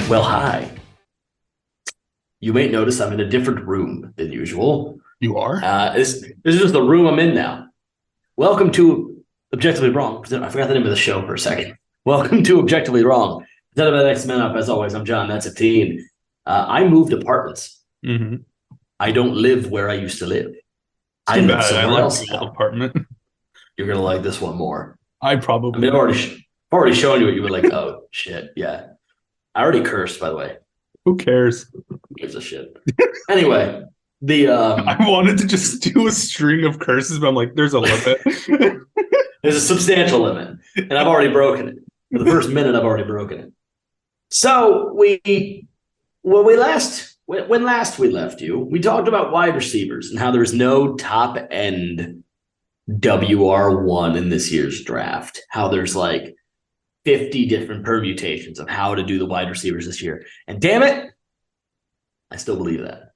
Well, hi. You may notice I'm in a different room than usual. You are? This is just the room I'm in now. Welcome to Objectively Wrong. I forgot the name of the show for a second. Welcome to Objectively Wrong. Presented by the next man up. As always, I'm John. That's a teen. I moved apartments. Mm-hmm. I don't live where I used to live. I Too live bad. I somewhere like else the old now. apartment. You're gonna like this one more. I I probably mean, I've will. already shown you it. You were like, oh shit, yeah. I already cursed, by the way. Who cares? Who gives a shit? Anyway, the I wanted to just do a string of curses, but I'm like, there's a limit. there's a substantial limit, and I've already broken it. For the first minute, I've already broken it. So when last we left you, we talked about wide receivers and how there's no top end WR1 in this year's draft. How there's like 50 different permutations of how to do the wide receivers this year. And damn it, I still believe that.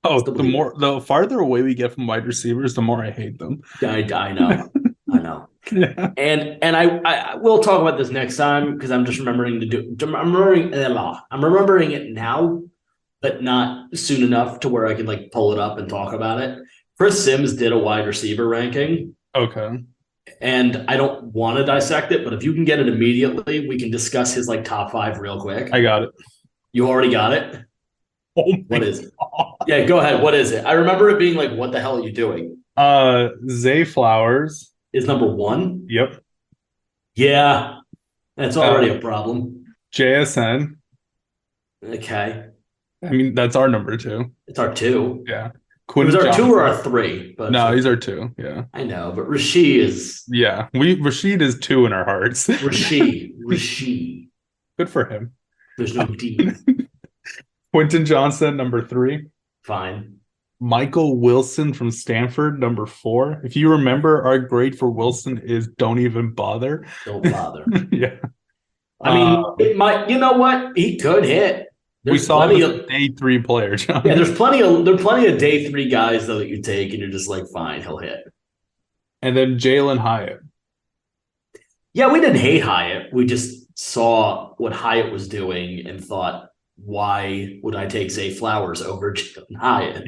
Oh, the farther away we get from wide receivers, the more I hate them. I know. I know. Yeah. And I will talk about this next time because I'm just remembering I'm remembering it now, but not soon enough to where I can like pull it up and talk about it. Chris Sims did a wide receiver ranking, Okay. and I don't want to dissect it, but if you can get it immediately, we can discuss his like top 5 real quick. I got it. You already got it? Oh What is it? Yeah, go ahead. What is it? I remember it being like, what the hell are you doing? Zay Flowers. Is number 1? Yep. Yeah, that's already a problem. JSN. Okay. I mean, that's our number 2. It's our 2. Yeah. It Quinn was our Johnson. 2 or our 3? But No, he's our 2. Yeah. I know, but Rasheed is Yeah. Rashid is 2 in our hearts. Rasheed. Good for him. There's no D. Quentin Johnson, number 3. Fine. Michael Wilson from Stanford, number 4. If you remember, our grade for Wilson is don't even bother. Don't bother. Yeah. I mean, it might. You know what? He could hit. We There's saw plenty him as of a day 3 player, John. yeah. There's plenty of day 3 guys though that you take, and you're just like, fine, he'll hit. And then Jalen Hyatt. Yeah, we didn't hate Hyatt. We just saw what Hyatt was doing and thought, why would I take Zay Flowers over Jalen Hyatt?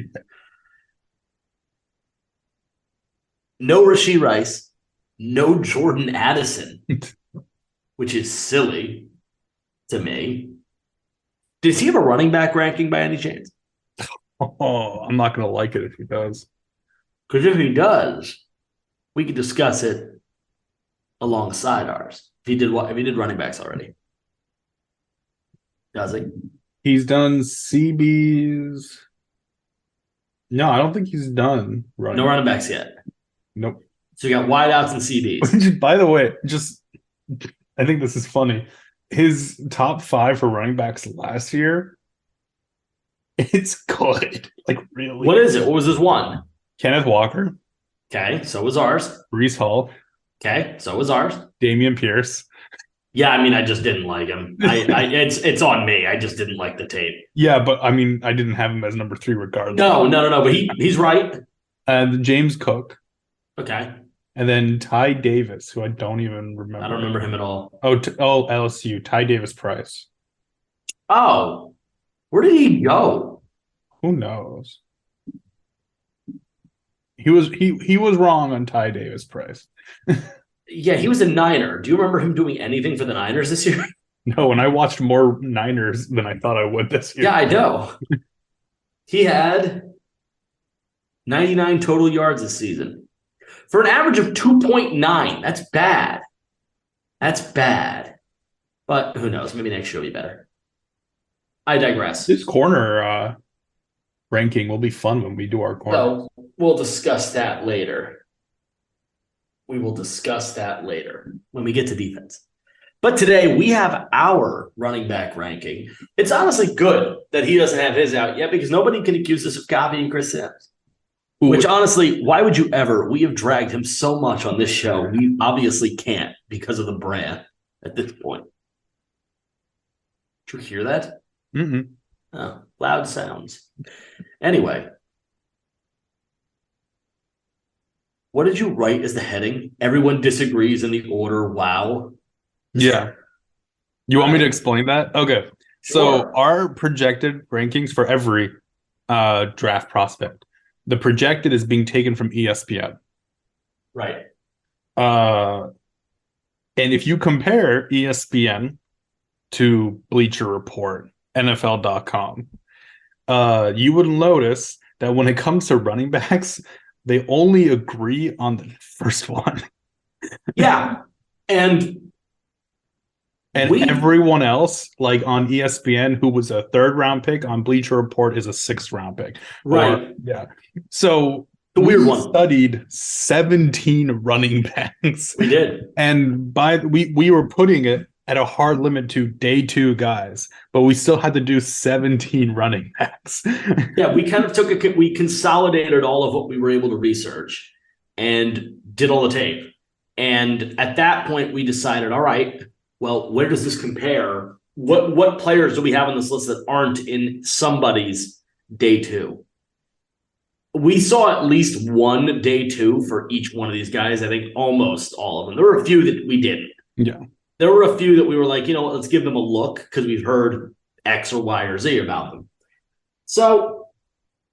No Rashee Rice, no Jordan Addison, which is silly to me. Does he have a running back ranking by any chance? Oh, I'm not going to like it if he does. Because if he does, we could discuss it alongside ours. If he did running backs already. Does he? He's done CBs. No, I don't think he's done running. No running backs yet. Nope. So you got wideouts and CBs. By the way, I think this is funny. His top 5 for running backs last year, it's good. Like, really. What is it? What was his 1? Kenneth Walker, Okay, so was ours. Brees Hall, Okay, so was ours. Dameon Pierce. Yeah, I mean, I just didn't like him. It's on me. I just didn't like the tape. Yeah, but I mean, I didn't have him as number 3 regardless. No. But he's right. And James Cook. Okay, And then Ty Davis, who I don't even remember. I don't remember him at all. Oh, LSU, Ty Davis Price. Oh, where did he go? Who knows? He was wrong on Ty Davis Price. Yeah, he was a Niner. Do you remember him doing anything for the Niners this year? No, and I watched more Niners than I thought I would this year. Yeah, I know. He had 99 total yards this season for an average of 2.9. That's bad. That's bad. But who knows? Maybe next year will be better. I digress. This corner ranking will be fun when we do our corner. So we'll discuss that later. We will discuss that later when we get to defense. But today we have our running back ranking. It's honestly good that he doesn't have his out yet because nobody can accuse us of copying Chris Sims. Which honestly, why would you ever? We have dragged him so much on this show. We obviously can't because of the brand at this point. Did you hear that? Mm-hmm. Oh, loud sounds. Anyway. What did you write as the heading? Everyone disagrees in the order. Wow. Yeah. You want me to explain that? Okay. So Sure. our projected rankings for every draft prospect, the projected is being taken from ESPN. Right. Uh, and if you compare ESPN to Bleacher Report, NFL.com, you would notice that when it comes to running backs, they only agree on the first one. Yeah. And And we, everyone else, like on ESPN, who was a third round pick, on Bleacher Report is a sixth round pick. Or right. yeah. So The weird we one. studied 17 running backs. We did. And we were putting it at a hard limit to day 2 guys, but we still had to do 17 running backs. Yeah. We kind of we consolidated all of what we were able to research and did all the tape. And at that point, we decided, all right, well, where does this compare? What players do we have on this list that aren't in somebody's day 2? We saw at least one day 2 for each one of these guys. I think almost all of them. There were a few that we didn't. Yeah. There were a few that we were like, you know what, let's give them a look because we've heard X or Y or Z about them. So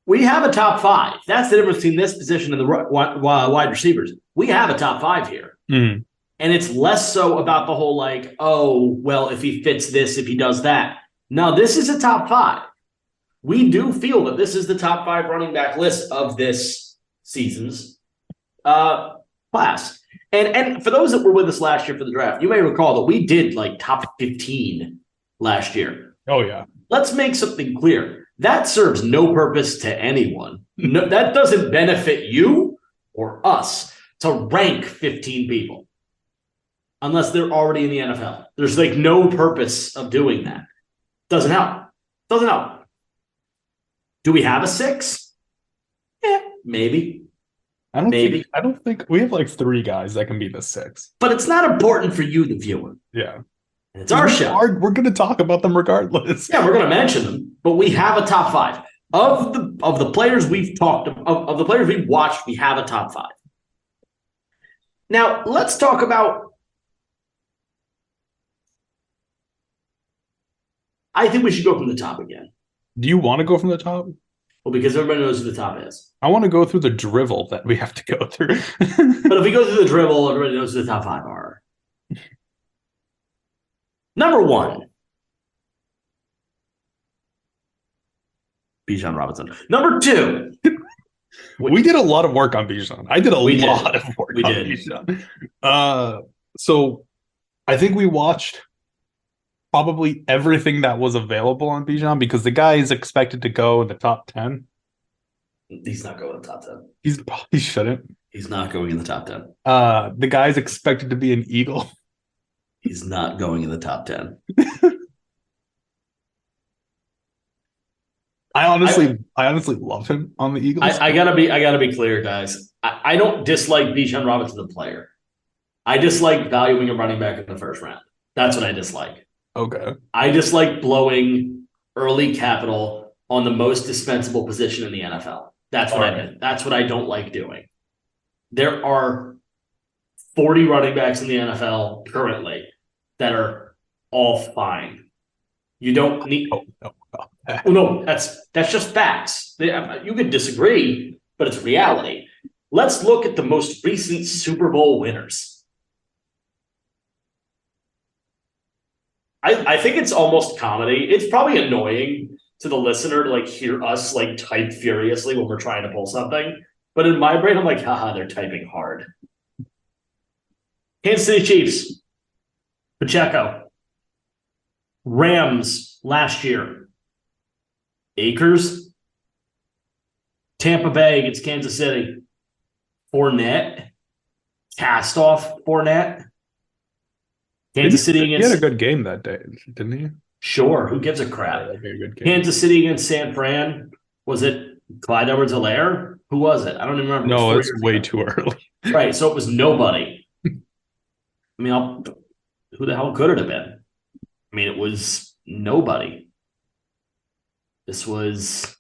we have a top 5. That's the difference between this position and the wide receivers. We have a top 5 here. Mm. And it's less so about the whole like, oh, well, if he fits this, if he does that. No, this is a top 5. We do feel that this is the top 5 running back list of this season's class. And for those that were with us last year for the draft, you may recall that we did like top 15 last year. Oh, yeah. Let's make something clear. That serves no purpose to anyone. No, that doesn't benefit you or us to rank 15 people unless they're already in the NFL. There's like no purpose of doing that. Doesn't help. Doesn't help. Do we have a 6? Yeah, maybe. I don't think we have like 3 guys that can be the 6. But it's not important for you, the viewer. Yeah. It's our show. We're going to talk about them regardless. Yeah, we're going to mention them, but we have a top 5 of the players we've talked of the players we've watched. We have a top 5. Now let's talk about. I think we should go from the top again. Do you want to go from the top? Well, because everybody knows who the top is. I want to go through the drivel that we have to go through. But if we go through the dribble, everybody knows who the top 5 are. Number 1, Bijan Robinson. Number 2, we did a lot of work on Bijan. I did a lot of work on Bijan. So I think we watched probably everything that was available on Bijan because the guy is expected to go in the top 10. He's not going in the top 10. He shouldn't. He's not going in the top 10. The guy's expected to be an Eagle. He's not going in the top 10. I honestly love him on the Eagles. I gotta be clear, guys. I don't dislike Bijan Robinson the player. I dislike valuing a running back in the first round. That's what I dislike. Okay. I dislike blowing early capital on the most dispensable position in the NFL. That's what I don't like doing. There are 40 running backs in the NFL currently that are all fine. You don't need. No, that's just facts. You could disagree, but it's reality. Let's look at the most recent Super Bowl winners. I think it's almost comedy. It's probably annoying to the listener to like hear us like type furiously when we're trying to pull something. But in my brain, I'm like, haha, they're typing hard. Kansas City Chiefs, Pacheco. Rams last year, Akers. Tampa Bay against Kansas City, Fournette. Cast off Fournette. Kansas City against. He had a good game that day, didn't he? Sure. Who gives a crap? Yeah, very good game. Kansas City against San Fran. Was it Clyde Edwards-Helaire? Who was it? I don't even remember. No, it's way too early. Right. So it was nobody. I mean, who the hell could it have been? I mean, it was nobody. This was.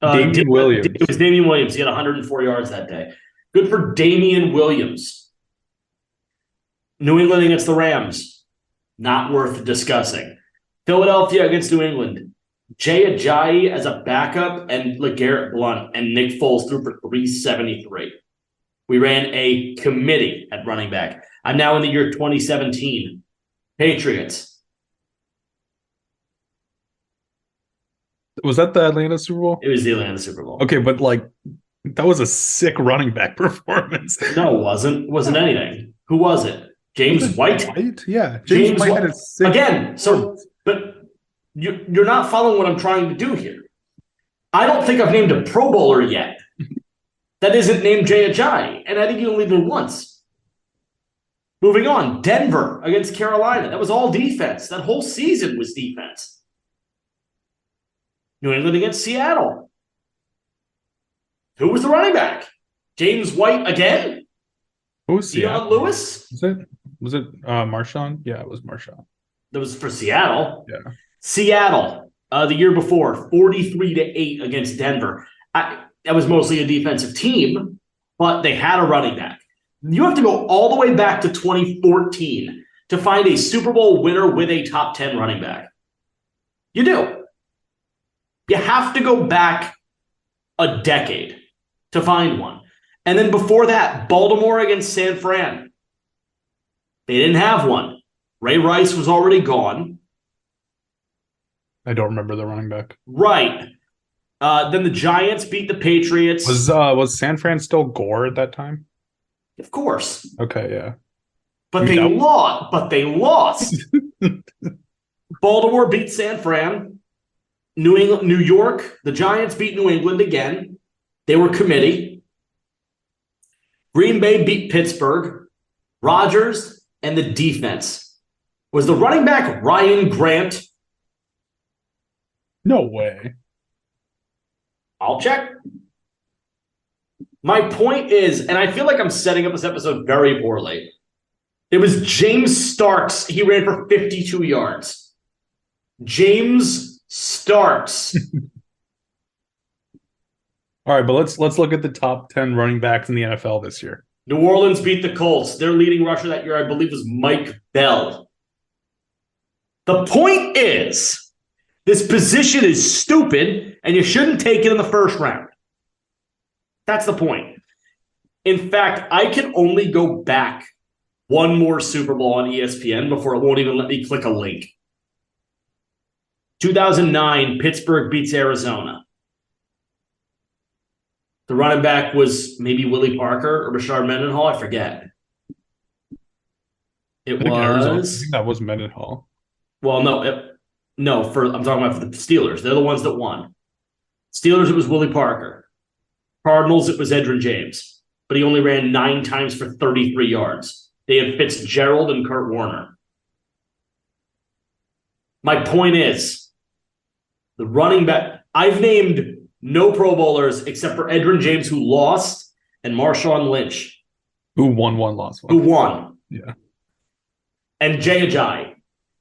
Dameon Williams. It was Dameon Williams. He had 104 yards that day. Good for Dameon Williams. New England against the Rams. Not worth discussing. Philadelphia against New England. Jay Ajayi as a backup and LeGarrette Blount and Nick Foles threw for 373. We ran a committee at running back. I'm now in the year 2017. Patriots. Was that the Atlanta Super Bowl? It was the Atlanta Super Bowl. Okay, but like that was a sick running back performance. No, it wasn't. It wasn't anything. Who was it? James White? Yeah. James White White. had a sick Again, but you're not following what I'm trying to do here. I don't think I've named a Pro Bowler yet that isn't named Jay Ajayi, and I think you only did once. Moving on, Denver against Carolina. That was all defense. That whole season was defense. New England against Seattle. Who was the running back? James White again? Who was Seattle? Dion Lewis? Was it Marshawn? Yeah, it was Marshawn. That was for Seattle. Yeah. Seattle, the year before, 43-8 against Denver. That was mostly a defensive team, but they had a running back. You have to go all the way back to 2014 to find a Super Bowl winner with a top 10 running back. You do. You have to go back a decade to find one. And then before that, Baltimore against San Fran. They didn't have one. Ray Rice was already gone. I don't remember the running back. Right. Then the Giants beat the Patriots. Was San Fran still Gore at that time? Of course. Okay, yeah. But they lost. Baltimore beat San Fran. New York, the Giants beat New England again. They were committee. Green Bay beat Pittsburgh. Rodgers and the defense. Was the running back Ryan Grant? No way. I'll check. My point is, and I feel like I'm setting up this episode very poorly. It was James Starks. He ran for 52 yards. James Starks. All right, but let's look at the top 10 running backs in the NFL this year. New Orleans beat the Colts. Their leading rusher that year, I believe, was Mike Bell. The point is, this position is stupid, and you shouldn't take it in the first round. That's the point. In fact, I can only go back one more Super Bowl on ESPN before it won't even let me click a link. 2009, Pittsburgh beats Arizona. The running back was maybe Willie Parker or Rashard Mendenhall. I forget. I think that was Mendenhall. Well, I'm talking about for the Steelers. They're the ones that won. Steelers, it was Willie Parker. Cardinals, it was Edgerrin James. But he only ran 9 times for 33 yards. They had Fitzgerald and Kurt Warner. My point is, the running back, I've named no Pro Bowlers except for Edgerrin James, who lost, and Marshawn Lynch. Who won one, lost one. Who won. Yeah. And Jay Ajayi.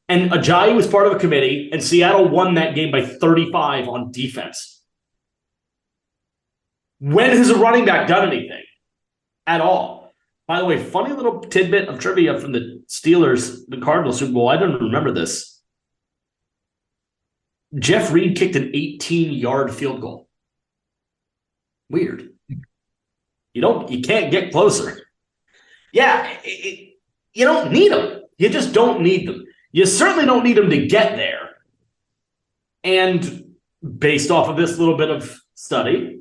And Ajayi was part of a committee, and Seattle won that game by 35 on defense. When has a running back done anything? At all. By the way, funny little tidbit of trivia from the Steelers, the Cardinals Super Bowl. I don't remember this. Jeff Reed kicked an 18-yard field goal. Weird. You can't get closer. Yeah, you don't need them. You just don't need them. You certainly don't need them to get there. And based off of this little bit of study,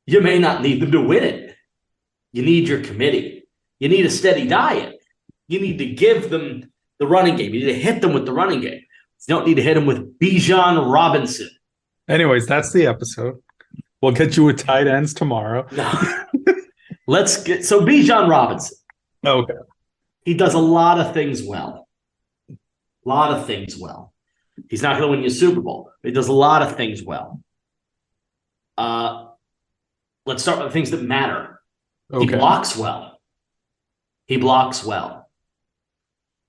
you may not need them to win it. You need your committee. You need a steady diet. You need to give them the running game. You need to hit them with the running game. You don't need to hit them with Bijan Robinson. Anyways, that's the episode. We'll get you with tight ends tomorrow. No. So Bijan Robinson. Okay. He does a lot of things well. He's not going to win you a Super Bowl, but he does a lot of things well. Let's start with the things that matter. Okay. He blocks well.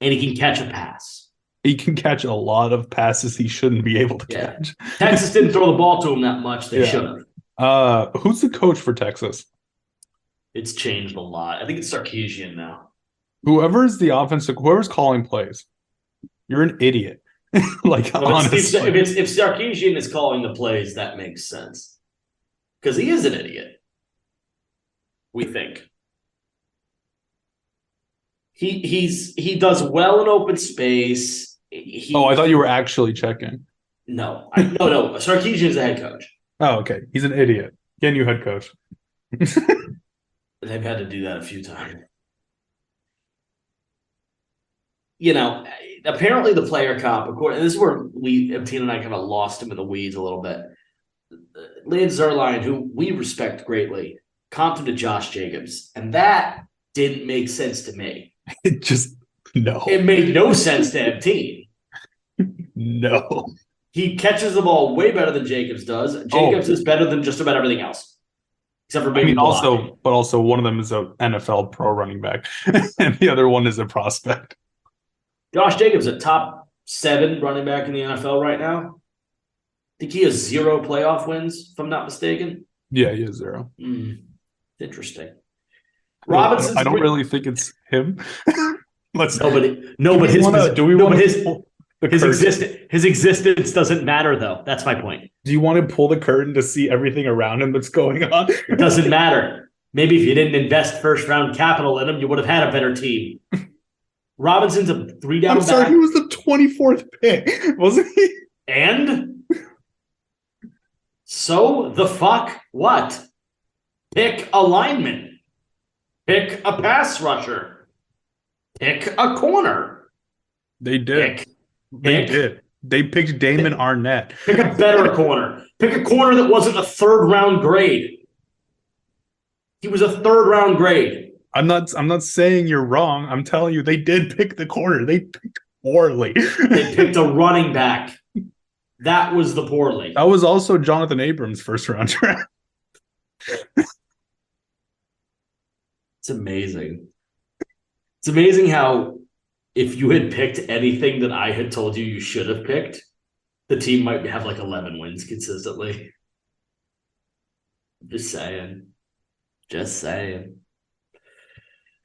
And he can catch a pass. He can catch a lot of passes he shouldn't be able to catch. Texas didn't throw the ball to him that much. They should have. Who's the coach for Texas? It's changed a lot. I think it's Sarkisian now. Whoever's calling plays, you're an idiot. Like, honestly. If Sarkisian is calling the plays, that makes sense. Because he is an idiot. We think. He does well in open space. I thought you were actually checking. No. Sarkisian's the head coach. Oh, okay. He's an idiot. Get a new head coach. They've had to do that a few times. You know, apparently the player comp, and this is where Tina and I kind of lost him in the weeds a little bit. Lynn Zerline, who we respect greatly, comped him to Josh Jacobs, and that didn't make sense to me. It made no sense to Epteen. No. He catches the ball way better than Jacobs does. Jacobs is better than just about everything else. Except for maybe also one of them is an NFL pro running back, and the other one is a prospect. Josh Jacobs, a top 7 running back in the NFL right now. I think he has 0 playoff wins, if I'm not mistaken. Yeah, he has 0. Interesting. Robinson. I don't really think it's him. His existence doesn't matter, though. That's my point. Do you want to pull the curtain to see everything around him that's going on? It doesn't matter. Maybe if you didn't invest first-round capital in him, you would have had a better team. Robinson's a 3-down back. I'm sorry, he was the 24th pick, wasn't he? And? So the fuck what? Pick a lineman. Pick a pass rusher. Pick a corner. They did. They picked Damon Arnett. Pick a better corner. Pick a corner that wasn't a 3rd-round grade. He was a 3rd-round grade. I'm not saying you're wrong. I'm telling you, they did pick the corner. They picked poorly. They picked a running back. That was the poorly. That was also Jonathan Abrams' first-round draft. It's amazing. It's amazing how if you had picked anything that I had told you should have picked, the team might have like 11 wins consistently. Just saying.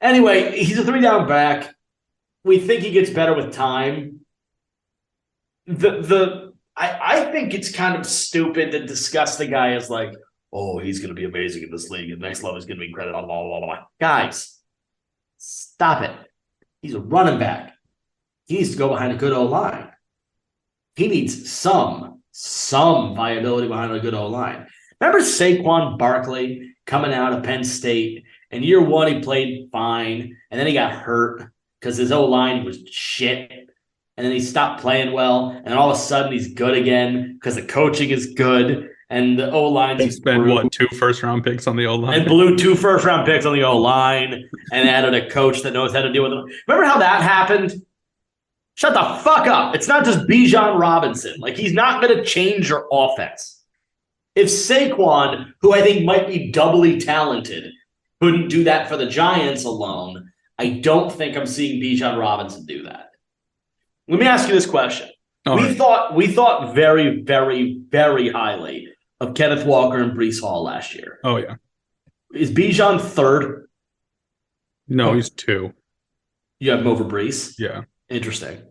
Anyway, he's a 3-down back. We think he gets better with time. I think it's kind of stupid to discuss the guy as like, oh, he's going to be amazing in this league. And next level is going to be incredible. Blah, blah, blah, blah. Guys, stop it. He's a running back. He needs to go behind a good O-line. He needs some viability behind a good O-line. Remember Saquon Barkley coming out of Penn State? In year 1, he played fine, and then he got hurt because his O-line was shit. And then he stopped playing well, and all of a sudden he's good again because the coaching is good, and the O-line. They spent 2 first-round picks on the O-line, and blew 2 first-round picks on the O-line, and added a coach that knows how to deal with them. Remember how that happened? Shut the fuck up! It's not just Bijan Robinson. Like, he's not going to change your offense. If Saquon, who I think might be doubly talented, couldn't do that for the Giants alone, I don't think I'm seeing Bijan Robinson do that. Let me ask you this question. We thought very, very, very highly of Kenneth Walker and Breece Hall last year. Oh, yeah. Is Bijan 3rd? No, he's 2. You have him over Breece? Yeah. Interesting.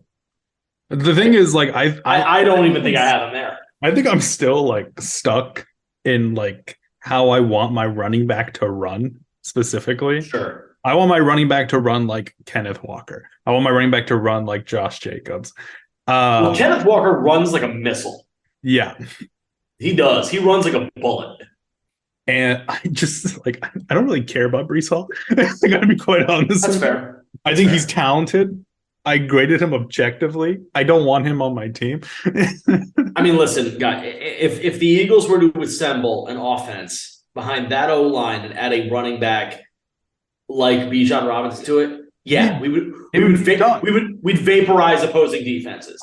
The thing is, like, I don't even think I have him there. I think I'm still, like, stuck in, like, how I want my running back to run specifically. Sure. I want my running back to run like Kenneth Walker. I want my running back to run like Josh Jacobs. Kenneth Walker runs like a missile. Yeah. He does. He runs like a bullet. And I just, like, I don't really care about Breece Hall. I gotta be quite honest. That's fair. I think he's talented. I graded him objectively. I don't want him on my team. I mean, listen, guy, if the Eagles were to assemble an offense behind that O-line and add a running back like Bijan Robinson to it, we'd vaporize opposing defenses.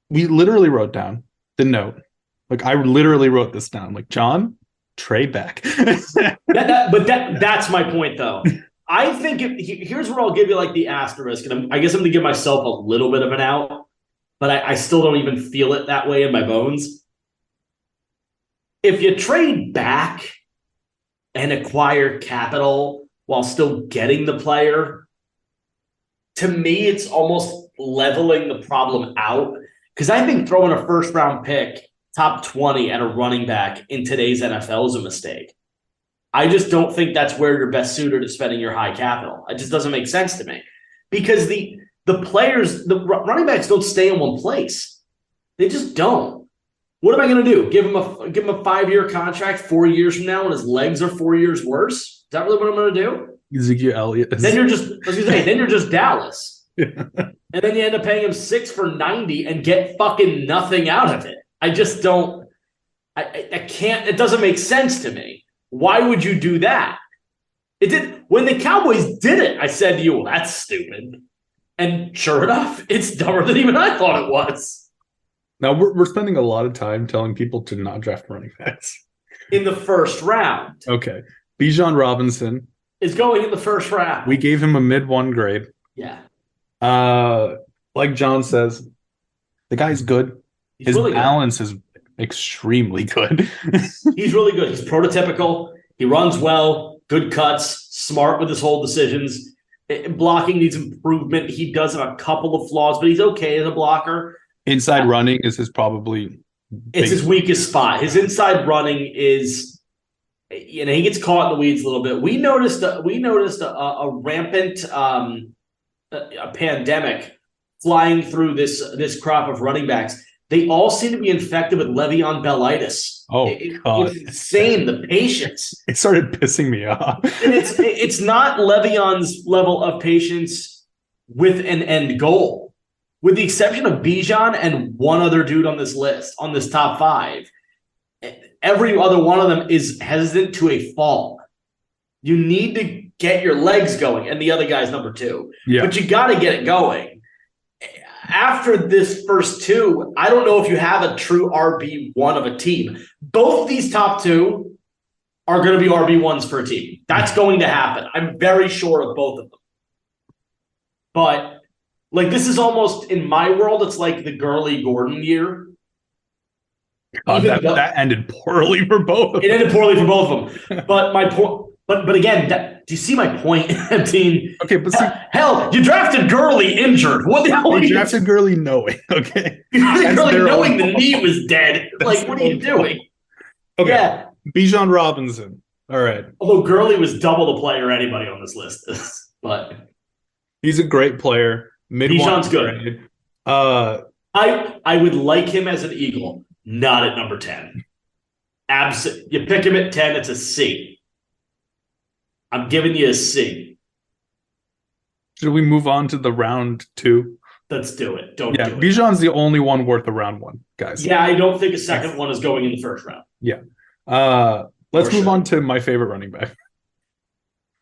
We literally wrote down the note. Like, I literally wrote this down. Like, John, trade back. But that's my point, though. I think here's where I'll give you like the asterisk, and I guess I'm going to give myself a little bit of an out, but I still don't even feel it that way in my bones. If you trade back and acquire capital while still getting the player, to me, it's almost leveling the problem out. Because I think throwing a first round pick, top 20 at a running back in today's NFL is a mistake. I just don't think that's where you're best suited to spending your high capital. It just doesn't make sense to me. Because the players, the running backs don't stay in one place. They just don't. What am I going to do? Give him a 5-year contract 4 years from now when his legs are 4 years worse? Is that really what I'm going to do? Ezekiel Elliott. Then you're just, then you're just Dallas. And then you end up paying him $6 for 90 and get fucking nothing out of it. I just don't. I can't. It doesn't make sense to me. Why would you do that? It did when the Cowboys did it. I said to you, well, that's stupid. And sure enough, it's dumber than even I thought it was. Now we're spending a lot of time telling people to not draft running backs in the first round. Okay, Bijan Robinson is going in the first round. We gave him a mid-1 grade. Yeah. Like John says, the guy's good. His really balance is extremely good. He's really good. He's prototypical. He runs well, good cuts, smart with his whole decisions. Blocking needs improvement. He does have a couple of flaws, but he's okay as a blocker. Inside running is it's his weakest spot. His inside running is, he gets caught in the weeds a little bit. We noticed a rampant a pandemic flying through this crop of running backs. They all seem to be infected with Le'Veon Bellitis. Oh, God. It's insane, the patience. It started pissing me off. And it's not Le'Veon's level of patience with an end goal. With the exception of Bijan and one other dude on this list, on this top 5, every other one of them is hesitant to a fault. You need to get your legs going, and the other guy's number 2. Yeah. But you got to get it going. After this first 2, I don't know if you have a true RB1 of a team. Both these top 2 are going to be RB1s for a team. That's going to happen. I'm very sure of both of them. But like, this is almost, in my world, it's like the Gurley Gordon year. That ended poorly for both of them. It ended poorly for both of them. But my point, but again, do you see my point? I mean, okay, but see, hell, you drafted Gurley injured. What the hell? You drafted Gurley knowing, okay? You drafted Gurley knowing the knee was dead. Like, what are you doing? Okay, yeah. Bijan Robinson. All right. Although Gurley was double the player anybody on this list is, but he's a great player. Bijan's good. I would like him as an Eagle, not at number 10. You pick him at 10, it's a C. I'm giving you a C. Should we move on to the round 2? Let's do it. Do it. Bijan's the only one worth a round 1, guys. Yeah, I don't think a second one is going in the first round. Yeah. Let's move on to my favorite running back.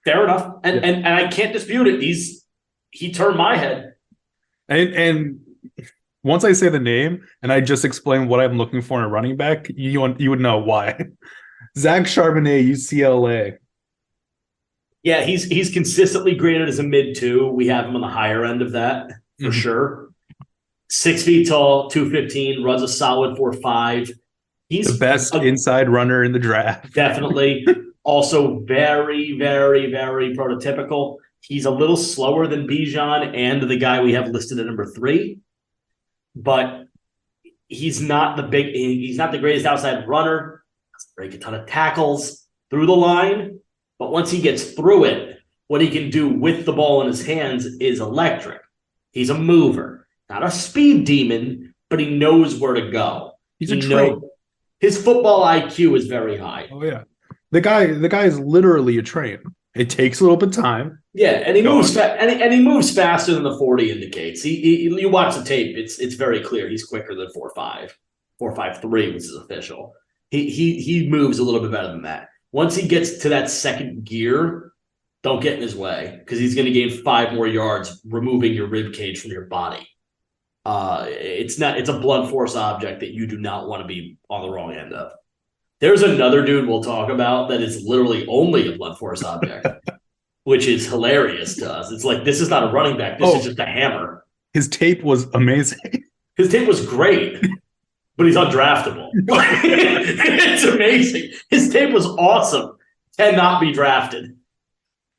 Fair enough. And I can't dispute it. He turned my head. And once I say the name and I just explain what I'm looking for in a running back, you would know why. Zach Charbonnet, UCLA. Yeah, he's consistently graded as a mid-2. We have him on the higher end of that for sure. 6 feet tall, 215, runs a solid 4.5. He's the best inside runner in the draft. Definitely. Also very, very, very prototypical. He's a little slower than Bijan and the guy we have listed at number 3, but he's not the greatest outside runner. Doesn't break a ton of tackles through the line, but once he gets through it, what he can do with the ball in his hands is electric. He's a mover, not a speed demon, but he knows where to go. He's a train. His football IQ is very high. Oh yeah, the guy is literally a train. It takes a little bit of time. Yeah, and he moves and he moves faster than the 40 indicates. You watch the tape; it's very clear he's quicker than 4.5, 4.53, which is official. He moves a little bit better than that. Once he gets to that second gear, don't get in his way because he's going to gain 5 more yards, removing your rib cage from your body. It's a blunt force object that you do not want to be on the wrong end of. There's another dude we'll talk about that is literally only a blunt force object. which is hilarious to us. It's like, this is not a running back. This is just a hammer. His tape was amazing. His tape was great, but he's undraftable. It's amazing. His tape was awesome. Cannot be drafted.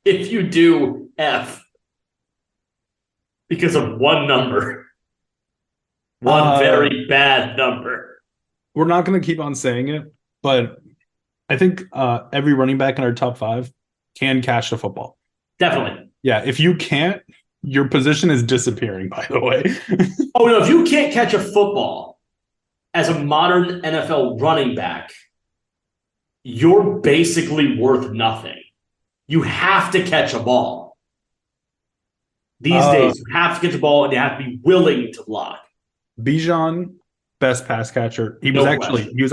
If you do, F. Because of one number. One very bad number. We're not going to keep on saying it, but I think every running back in our top 5 can catch the football. Definitely. Yeah, if you can't, your position is disappearing, by the way. Oh, no, if you can't catch a football as a modern NFL running back, you're basically worth nothing. You have to catch a ball. These days, you have to catch a ball and you have to be willing to block. Bijan, best pass catcher. He was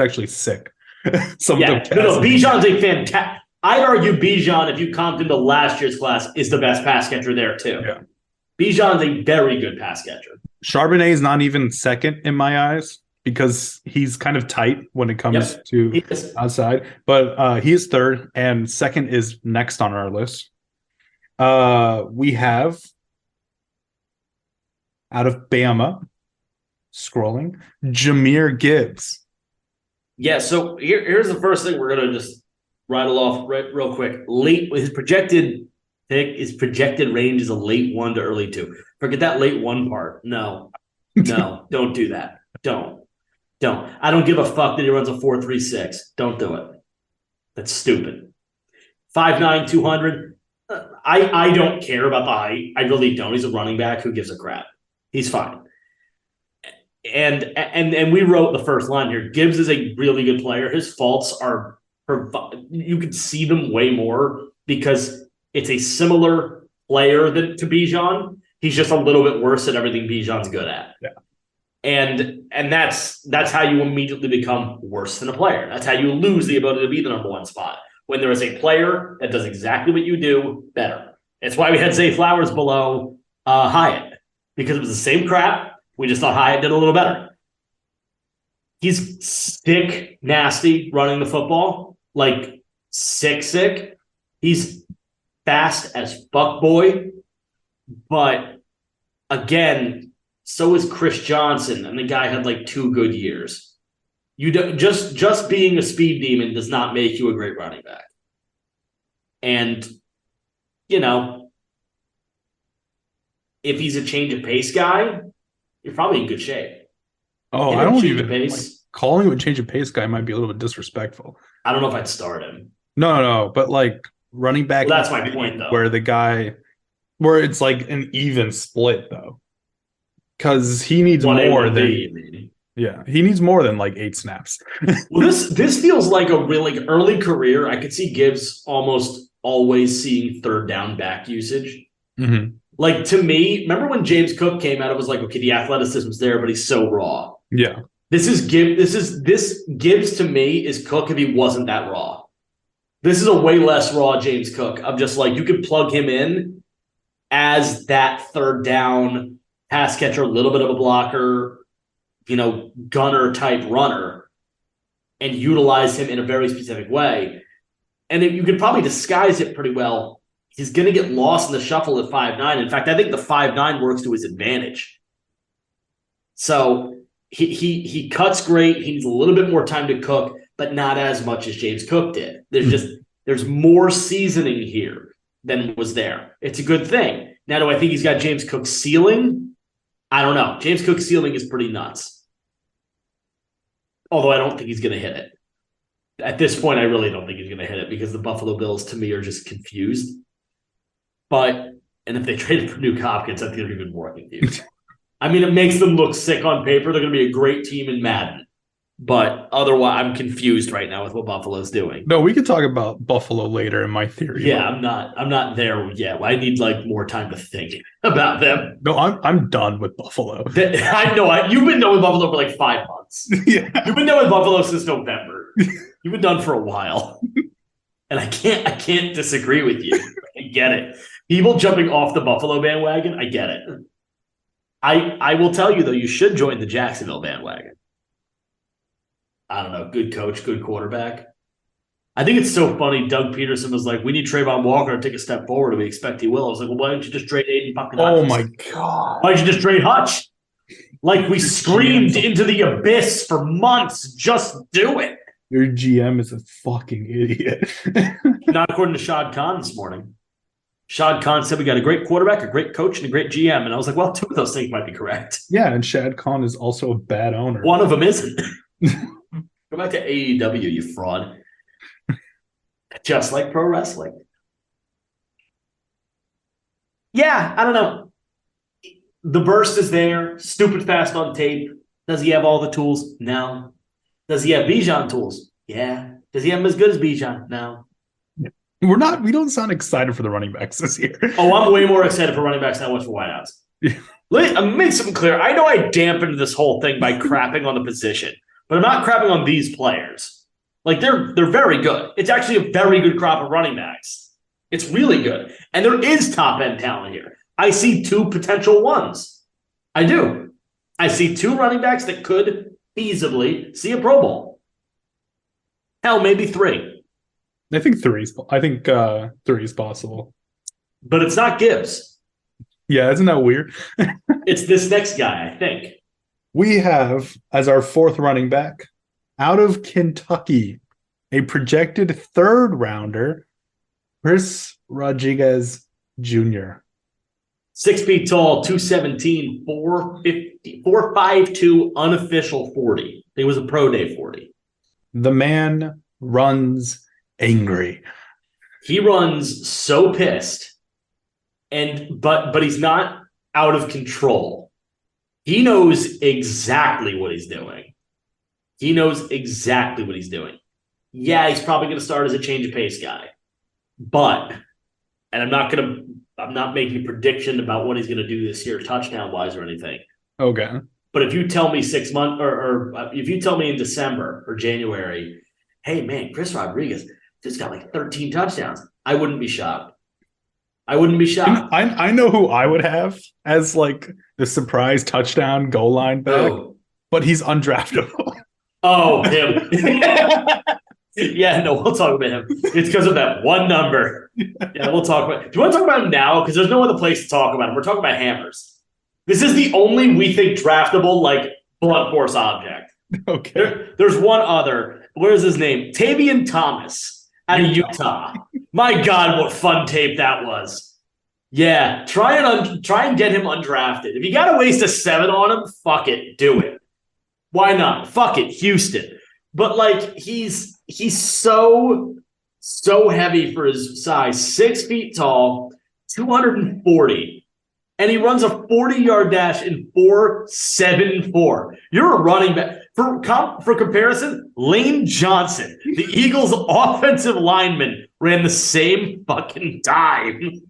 actually sick. Bijan's a fantastic. I'd argue Bijan, if you comped into last year's class, is the best pass catcher there too. Yeah. Bijan's a very good pass catcher. Charbonnet is not even second in my eyes because he's kind of tight when it comes to outside. But he is third, and second is next on our list. We have out of Bama, scrolling, Jahmyr Gibbs. Yeah, so here's the first thing we're going to just rattle off real quick. His projected range is a late 1 to early 2. Forget that late 1 part. No, don't do that. Don't. I don't give a fuck that he runs a 4.36. Don't do it. That's stupid. 5'9", 200. I don't care about the height. I really don't. He's a running back. Who gives a crap? He's fine. And we wrote the first line here. Gibbs is a really good player. His faults are, you can see them way more because it's a similar player to Bijan. He's just a little bit worse at everything Bijan's good at. Yeah. And that's how you immediately become worse than a player. That's how you lose the ability to be the number 1 spot. When there is a player that does exactly what you do better. It's why we had Zay Flowers below Hyatt, because it was the same crap. We just thought Hyatt did a little better. He's sick, nasty running the football, like sick. He's fast as fuck boy. But again, so is Chris Johnson, and the guy had like 2 good years. You don't just being a speed demon does not make you a great running back. And if he's a change of pace guy, you're probably in good shape. Oh, I don't even calling him a change of pace guy might be a little bit disrespectful. I don't know if I'd start him. No, but like running back. Well, that's my point, though. Where it's like an even split, though, because he needs more than. Yeah, he needs more than like 8 snaps. Well, this feels like a really early career. I could see Gibbs almost always seeing third down back usage. Mm-hmm. Like, to me, remember when James Cook came out, it was like, okay, the athleticism's there, but he's so raw. Yeah. This Gibbs to me is Cook if he wasn't that raw. This is a way less raw James Cook. I'm just like, you could plug him in as that third down pass catcher, a little bit of a blocker, gunner type runner, and utilize him in a very specific way. And you could probably disguise it pretty well. He's going to get lost in the shuffle at 5'9". In fact, I think the 5'9" works to his advantage. So he cuts great. He needs a little bit more time to cook, but not as much as James Cook did. There's more seasoning here than was there. It's a good thing. Now, do I think he's got James Cook's ceiling? I don't know. James Cook's ceiling is pretty nuts. Although I don't think he's going to hit it. At this point, I really don't think he's going to hit it because the Buffalo Bills, to me, are just confused. And if they traded for Nuke Hopkins, I think they're even more confused. I mean, it makes them look sick on paper. They're going to be a great team in Madden. But otherwise, I'm confused right now with what Buffalo's doing. No, we could talk about Buffalo later in my theory. Yeah, I'm not there yet. I need more time to think about them. No, I'm done with Buffalo. I know. You've been done with Buffalo for like 5 months. Yeah. You've been done with Buffalo since November. You've been done for a while. And I can't disagree with you. I get it. People jumping off the Buffalo bandwagon, I get it. I will tell you, though, you should join the Jacksonville bandwagon. I don't know. Good coach, good quarterback. I think it's so funny. Doug Peterson was like, "We need Trayvon Walker to take a step forward, and we expect he will." I was like, "Well, why don't you just trade Aiden fucking Hutchinson? Oh my god! Why don't you just trade Hutch? Like we screamed into the abyss for months. Just do it." Your GM is a fucking idiot. Not according to Shad Khan this morning. Shad Khan said we got a great quarterback, a great coach, and a great GM. And I was like, well, two of those things might be correct. Yeah, and Shad Khan is also a bad owner. One of them isn't. Go back to AEW, you fraud. Just like pro wrestling. Yeah, I don't know. The burst is there. Stupid fast on tape. Does he have all the tools? No. Does he have Bijan tools? Yeah. Does he have them as good as Bijan? No. We don't sound excited for the running backs this year. Oh, I'm way more excited for running backs than I was for wideouts. Yeah. Let me make something clear. I know I dampened this whole thing by crapping on the position, but I'm not crapping on these players. Like they're very good. It's actually a very good crop of running backs. It's really good. And there is top end talent here. I see two potential ones. I do. I see two running backs that could feasibly see a Pro Bowl. Hell, maybe three. I think three is possible. But it's not Gibbs. Yeah, isn't that weird? It's this next guy, I think. We have, as our fourth running back, out of Kentucky, a projected third rounder, Chris Rodriguez Jr. 6 feet tall, 217, 450, 452, unofficial 40. He was a pro day 40. The man runs angry. He runs so pissed, but he's not out of control. He knows exactly what he's doing. Yeah, he's probably going to start as a change of pace guy. But, and I'm not making a prediction about what he's going to do this year touchdown-wise or anything. Okay. But if you tell me 6 months or if you tell me in December or January, hey, man, Chris Rodriguez just got like 13 touchdowns, I wouldn't be shocked. I know who I would have as like the surprise touchdown goal line back, but he's undraftable. Oh, him. Yeah, no, we'll talk about him. It's because of that one number. Yeah, we'll talk about it. Do you want to talk about him now? Because there's no other place to talk about him. We're talking about hammers. This is the only, we think, draftable, like, blunt force object. Okay. There's one other. Where's his name? Tavian Thomas out of Utah. My God, what fun tape that was. Yeah, try and get him undrafted. If you got to waste a 7 on him, fuck it. Do it. Why not? Fuck it, Houston. But, like, he's so heavy for his size. 6 feet tall, 240. And he runs a 40-yard dash in 4.74. You're a running back. For comparison, Lane Johnson, the Eagles' offensive lineman, ran the same fucking time.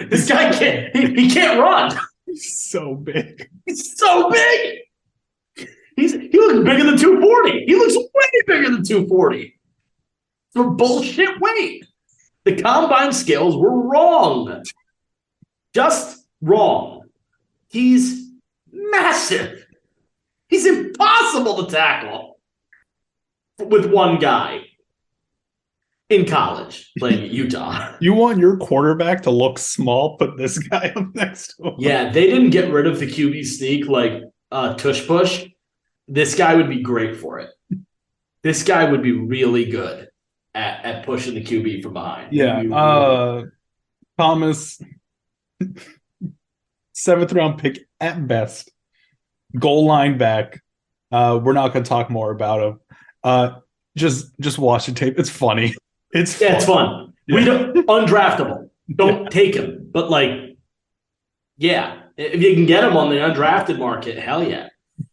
This guy he can't run. He's so big. He's so big. He looks bigger than 240. He looks way bigger than 240. For bullshit weight. The combine scales were wrong. Just wrong. He's massive. He's impossible to tackle with one guy in college playing at Utah. You want your quarterback to look small, put this guy up next to him. Yeah, they didn't get rid of the QB sneak like tush push. This guy would be great for it. This guy would be really good at pushing the QB from behind. Yeah. Thomas, 7th round pick at best. Goal line back. We're not going to talk more about him. Just watch the tape. It's funny. It's fun. Yeah. We don't undraftable. Don't take him. But like, yeah, if you can get him on the undrafted market, hell yeah.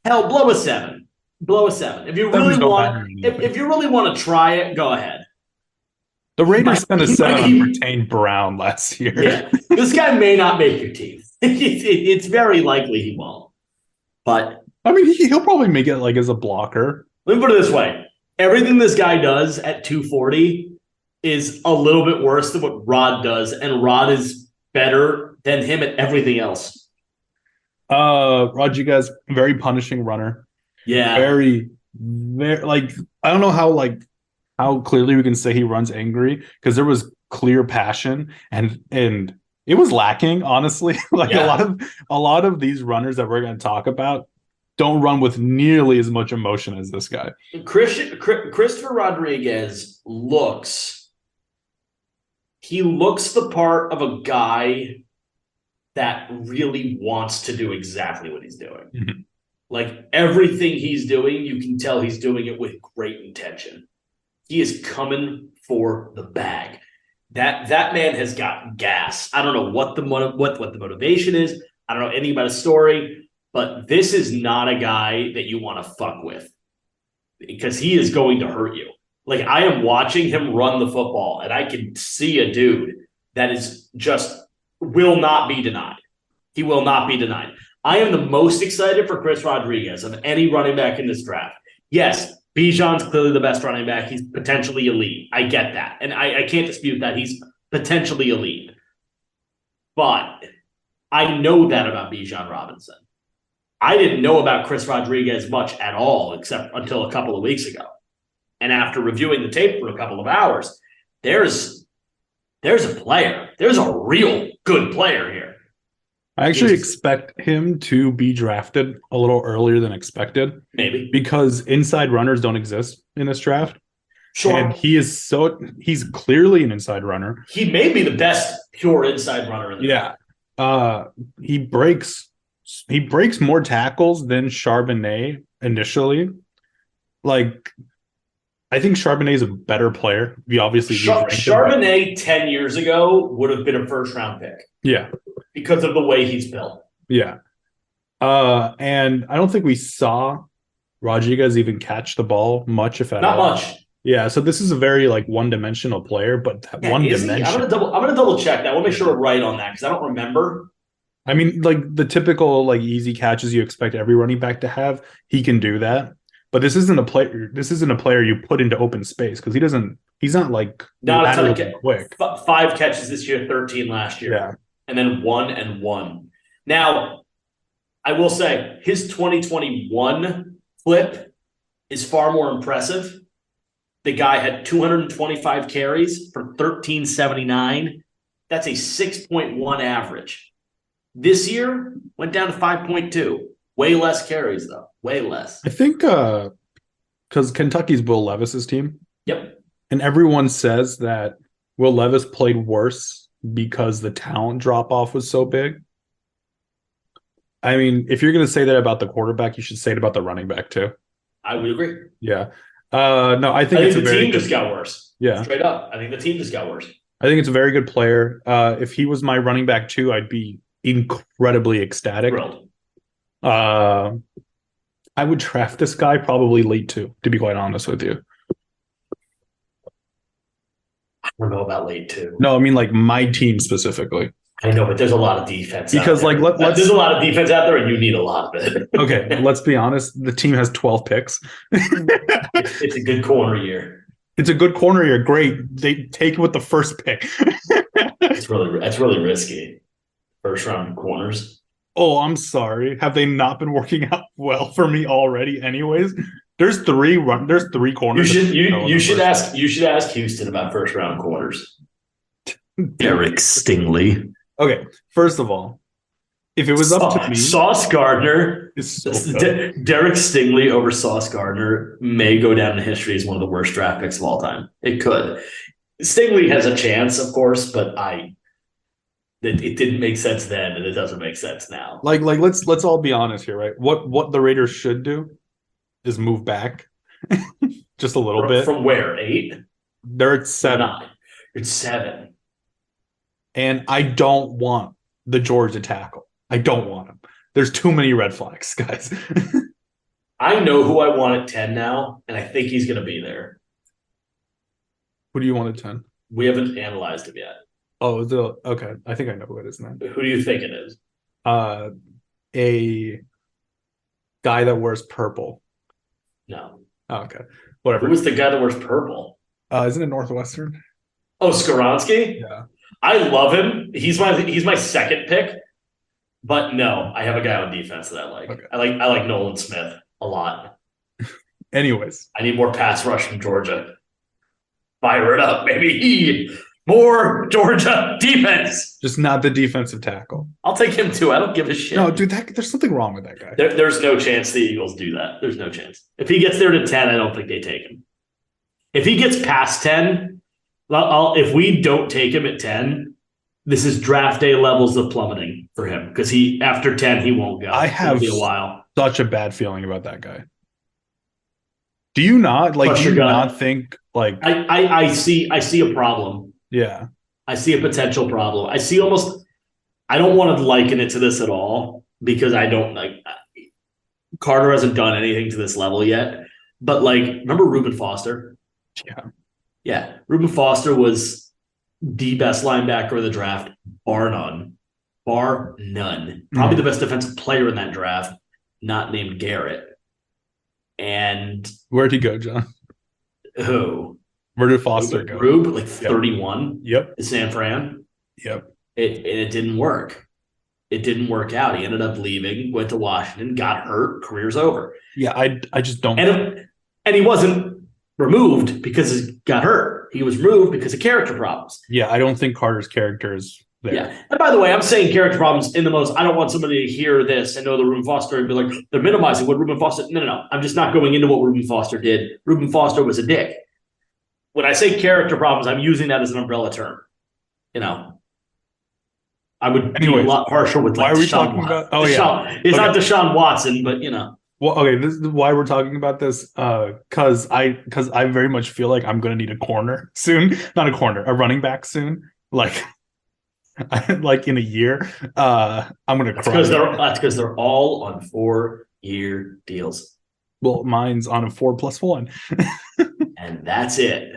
Hell, blow a 7. If you really want to try it, go ahead. The Raiders spent a 7 on Bertain Brown last year. Yeah, this guy may not make your team. It's very likely he won't. But I mean, he'll probably make it like as a blocker. Let me put it this way: everything this guy does at 240 is a little bit worse than what Rod does, and Rod is better than him at everything else. Rodriguez, very punishing runner. Yeah, very like I don't know how how clearly we can say he runs angry, because there was clear passion and it was lacking, honestly. Like a lot of these runners that we're going to talk about don't run with nearly as much emotion as this guy. Christopher Rodriguez looks the part of a guy that really wants to do exactly what he's doing. Mm-hmm. Like everything he's doing, you can tell he's doing it with great intention. He is coming for the bag. That man has got gas. I don't know what the motivation is. I don't know anything about his story, but this is not a guy that you want to fuck with, because he is going to hurt you. Like, I am watching him run the football, and I can see a dude that is just will not be denied. He will not be denied. I am the most excited for Chris Rodriguez of any running back in this draft. Yes, Bijan's clearly the best running back. He's potentially elite. I get that. And I can't dispute that. He's potentially elite. But I know that about Bijan Robinson. I didn't know about Chris Rodriguez much at all, except until a couple of weeks ago. And after reviewing the tape for a couple of hours, there's a player. There's a real good player here. I actually expect him to be drafted a little earlier than expected. Maybe. Because inside runners don't exist in this draft. Sure. And he's clearly an inside runner. He may be the best pure inside runner in the draft. He breaks more tackles than Charbonnet initially. Like, I think Charbonnet is a better player. We obviously Charbonnet 10 years ago would have been a first round pick. Yeah. Because of the way he's built. Yeah. And I don't think we saw Rodriguez even catch the ball much, if at all. Not much. Yeah, so this is a very one-dimensional player, but one dimension. I'm gonna double check that. I want to make sure we're right on that because I don't remember. I mean, like the typical easy catches you expect every running back to have, he can do that. But this isn't a player. This isn't a player you put into open space because he's not not a ton of quick. 5 catches this year, 13 last year. Yeah. And then 1 and 1. Now, I will say his 2021 flip is far more impressive. The guy had 225 carries for 1379. That's a 6.1 average. This year went down to 5.2. Way less carries, though. Way less. I think because Kentucky's Will Levis's team. Yep. And everyone says that Will Levis played worse because the talent drop-off was so big. I mean, if you're going to say that about the quarterback, you should say it about the running back, too. I would agree. Yeah. No, I think the team just got worse. Yeah. Straight up. I think the team just got worse. I think it's a very good player. If he was my running back, too, I'd be incredibly ecstatic. Thrilled. I would draft this guy probably late, too, to be quite honest with you. I don't know about late, too. No, I mean, my team specifically. I know, but there's a lot of defense because out there. There's a lot of defense out there, and you need a lot of it. Okay, let's be honest. The team has 12 picks. It's a good corner year. It's a good corner year. Great. They take it with the first pick. That's really risky. First round corners. Oh, I'm sorry. Have they not been working out well for me already? Anyways, there's three corners. You should ask Houston about first round corners. Derek Stingley. Okay, first of all, if it was up to me, Sauce Gardner is so Derek Stingley over Sauce Gardner may go down in history as one of the worst draft picks of all time. It could. Stingley has a chance, of course, but it didn't make sense then, and it doesn't make sense now. Let's all be honest here, right? What the Raiders should do is move back just a little bit. From where? 8? They're at 7. 9. It's 7. And I don't want the Georgia tackle. I don't want him. There's too many red flags, guys. I know who I want at 10 now, and I think he's going to be there. Who do you want at 10? We haven't analyzed him yet. Oh, okay. I think I know who it is now. Who do you think it is? A guy that wears purple. No. Oh, okay. Whatever. Who's the guy that wears purple? Isn't it Northwestern? Oh, Skoronski? Yeah. I love him. He's my second pick. But no, I have a guy on defense that I like. Okay. I like Nolan Smith a lot. Anyways. I need more pass rush from Georgia. Fire it up, baby. More Georgia defense. Just not the defensive tackle. I'll take him too. I don't give a shit. No, dude, there's something wrong with that guy. There's no chance the Eagles do that. There's no chance. If he gets there to 10, I don't think they take him. If he gets past 10, if we don't take him at 10, this is draft day levels of plummeting for him because after 10 he won't go. I have It'll be a while. Such a bad feeling about that guy. Do you not not think like I see a problem. Yeah. I see a potential problem. I don't want to liken it to this at all because I don't Carter hasn't done anything to this level yet. But remember Reuben Foster? Yeah. Yeah. Reuben Foster was the best linebacker of the draft, bar none. Probably the best defensive player in that draft, not named Garrett. And where'd he go, John? Who? Where did Foster go? Rube, 31. Yep. In San Fran. Yep. It didn't work. It didn't work out. He ended up leaving, went to Washington, got hurt, career's over. Yeah, I just don't. And he wasn't removed because he got hurt. He was removed because of character problems. Yeah, I don't think Carter's character is there. Yeah. And by the way, I'm saying character problems in the most, I don't want somebody to hear this and know the Reuben Foster and be like, they're minimizing what Reuben Foster. No. I'm just not going into what Reuben Foster did. Reuben Foster was a dick. When I say character problems, I'm using that as an umbrella term. I would be a lot harsher with why are we talking about? Oh, yeah. It's not Deshaun Watson, but Well, okay, this is why we're talking about this. Because I very much feel like I'm gonna need a corner soon. Not a corner, a running back soon. Like in a year. I'm gonna cry. That's because they're all on 4-year deals. Well, mine's on a 4+1. And that's it.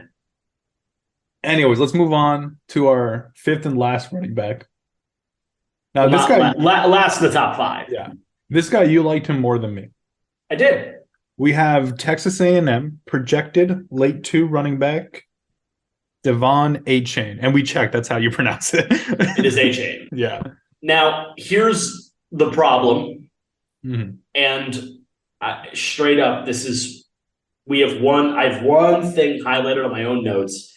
Anyways, let's move on to our fifth and last running back. Now, this guy last of the top 5. Yeah, this guy, you liked him more than me. I did. We have Texas A&M projected late 2 running back De'Von Achane, and we checked. That's how you pronounce it. It is Achane. Yeah. Now, here's the problem, and straight up, I have one thing highlighted on my own notes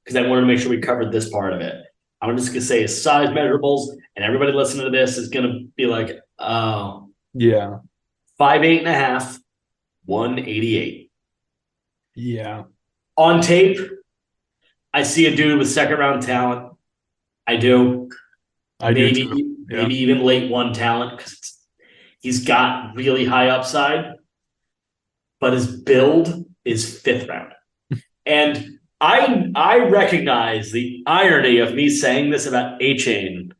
because I wanted to make sure we covered this part of it. I'm just going to say his size measurables, and everybody listening to this is going to be like, oh. Yeah. 5'8.5", 188. Yeah. On tape, I see a dude with second-round talent. I do. Maybe even late 1 talent because he's got really high upside, but his build is 5th round. And I recognize the irony of me saying this about Achane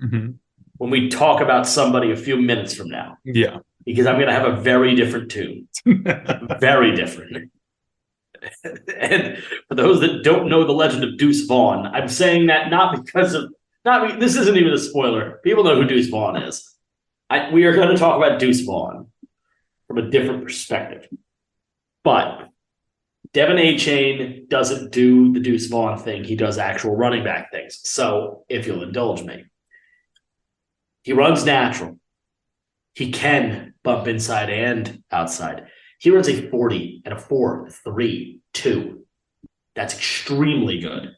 when we talk about somebody a few minutes from now. Yeah. Because I'm going to have a very different tune. Very different. And for those that don't know the legend of Deuce Vaughn, I'm saying that this isn't even a spoiler. People know who Deuce Vaughn is. We are going to talk about Deuce Vaughn from a different perspective. But De'Von Achane doesn't do the Deuce Vaughn thing. He does actual running back things. So if you'll indulge me, he runs natural. He can bump inside and outside. He runs a 40 and a 4.3.2. That's extremely good.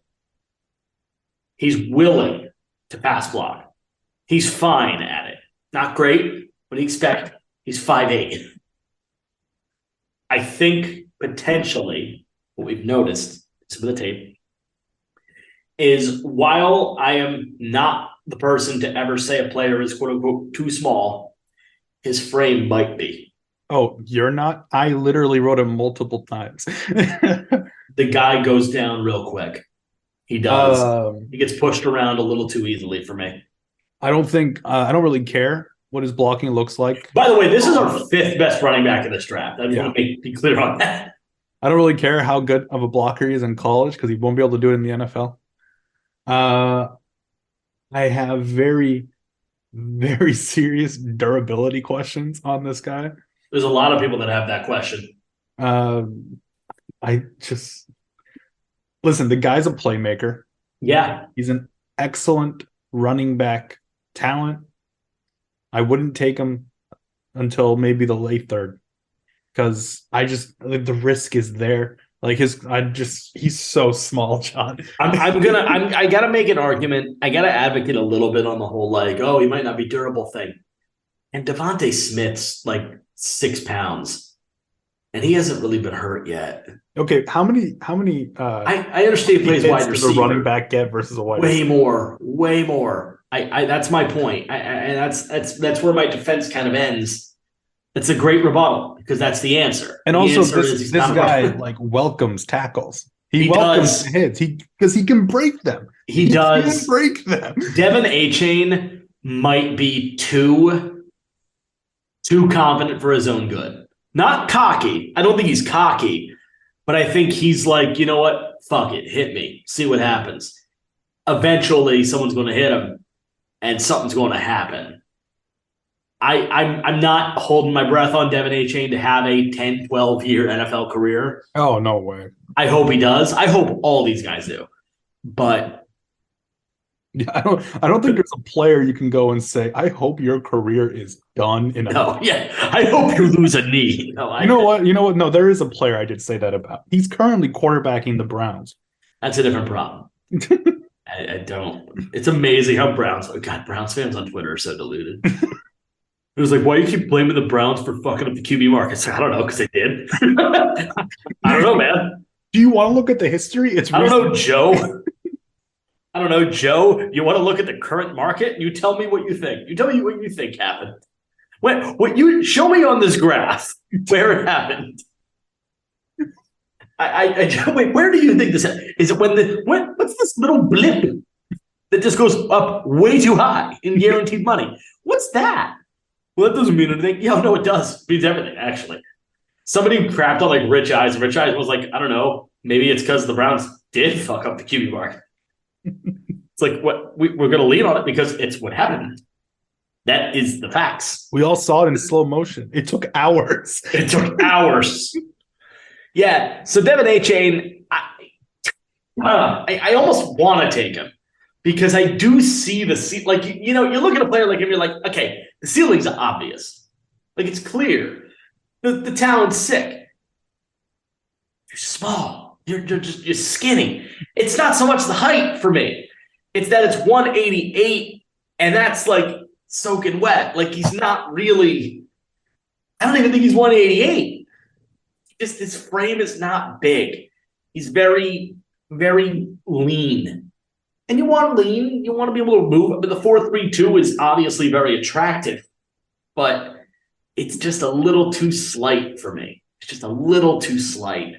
He's willing to pass block. He's fine at it. Not great, but expect he's 5'8". I think potentially what we've noticed, some of the tape, is while I am not the person to ever say a player is quote unquote too small, his frame might be. Oh, you're not? I literally wrote him multiple times. The guy goes down real quick. He does. He gets pushed around a little too easily for me. I don't really care what his blocking looks like. By the way, this is our 5th best running back in this draft. I just want to be clear on that. I don't really care how good of a blocker he is in college because he won't be able to do it in the NFL. I have very, very serious durability questions on this guy. There's a lot of people that have that question. Listen, the guy's a playmaker. Yeah. He's an excellent running back talent. I wouldn't take him until maybe the late 3rd because the risk is there Like he's so small, John. I gotta make an argument. I gotta advocate a little bit on the whole like, oh, he might not be durable thing. And Devontae Smith's like 6 pounds, and he hasn't really been hurt yet. Okay, how many? I understand he plays wide receiver. Does a running back get versus a wide receiver? Way more. I that's my point. And that's where my defense kind of ends. It's a great rebuttal because that's the answer. And the also, answer this guy like welcomes tackles. He welcomes does. hits. Because he can break them. He does can break them. Devin Achane might be too confident for his own good. Not cocky. I don't think he's cocky, but I think he's like, you know what? Fuck it. Hit me. See what happens. Eventually, someone's going to hit him, and something's going to happen. I'm not holding my breath on Devin Achane to have a 10, 12-year NFL career. Oh, no way. I hope he does. I hope all these guys do. But yeah, I don't think there's a player you can go and say, I hope your career is done in a I hope you lose a knee. You know what? No, there is a player I did say that about. He's currently quarterbacking the Browns. That's a different problem. I don't. It's amazing how Browns fans on Twitter are so deluded. It was like, why do you keep blaming the Browns for fucking up the QB market? I don't know, because they did. I don't know, man. Do you want to look at the history? I don't know, Joe. I don't know, Joe. You want to look at the current market? You tell me what you think. You tell me what you think happened. What you show me on this graph where it happened. Wait, where do you think this is? It what's this little blip that just goes up way too high in guaranteed money? What's that? Well, that doesn't mean anything. Yeah, no, it does. It means everything, actually. Somebody crapped on like Rich Eisen. Rich Eisen was like, I don't know. Maybe it's because the Browns did fuck up the QB market. It's like, what we're going to lean on it because it's what happened. That is the facts. We all saw it in slow motion. It took hours. Yeah. So Devin Achane, I almost want to take him because I do see like, you look at a player like him, you're like, okay, the ceiling's obvious. Like, it's clear. The talent's sick. You're small. You're skinny. It's not so much the height for me. It's that it's 188, and that's like soaking wet. Like, he's not really. I don't even think he's 188. Just his frame is not big. He's very, very lean. And you want lean, you want to be able to move. But the 4.32 is obviously very attractive. But it's just a little too slight for me. It's just a little too slight.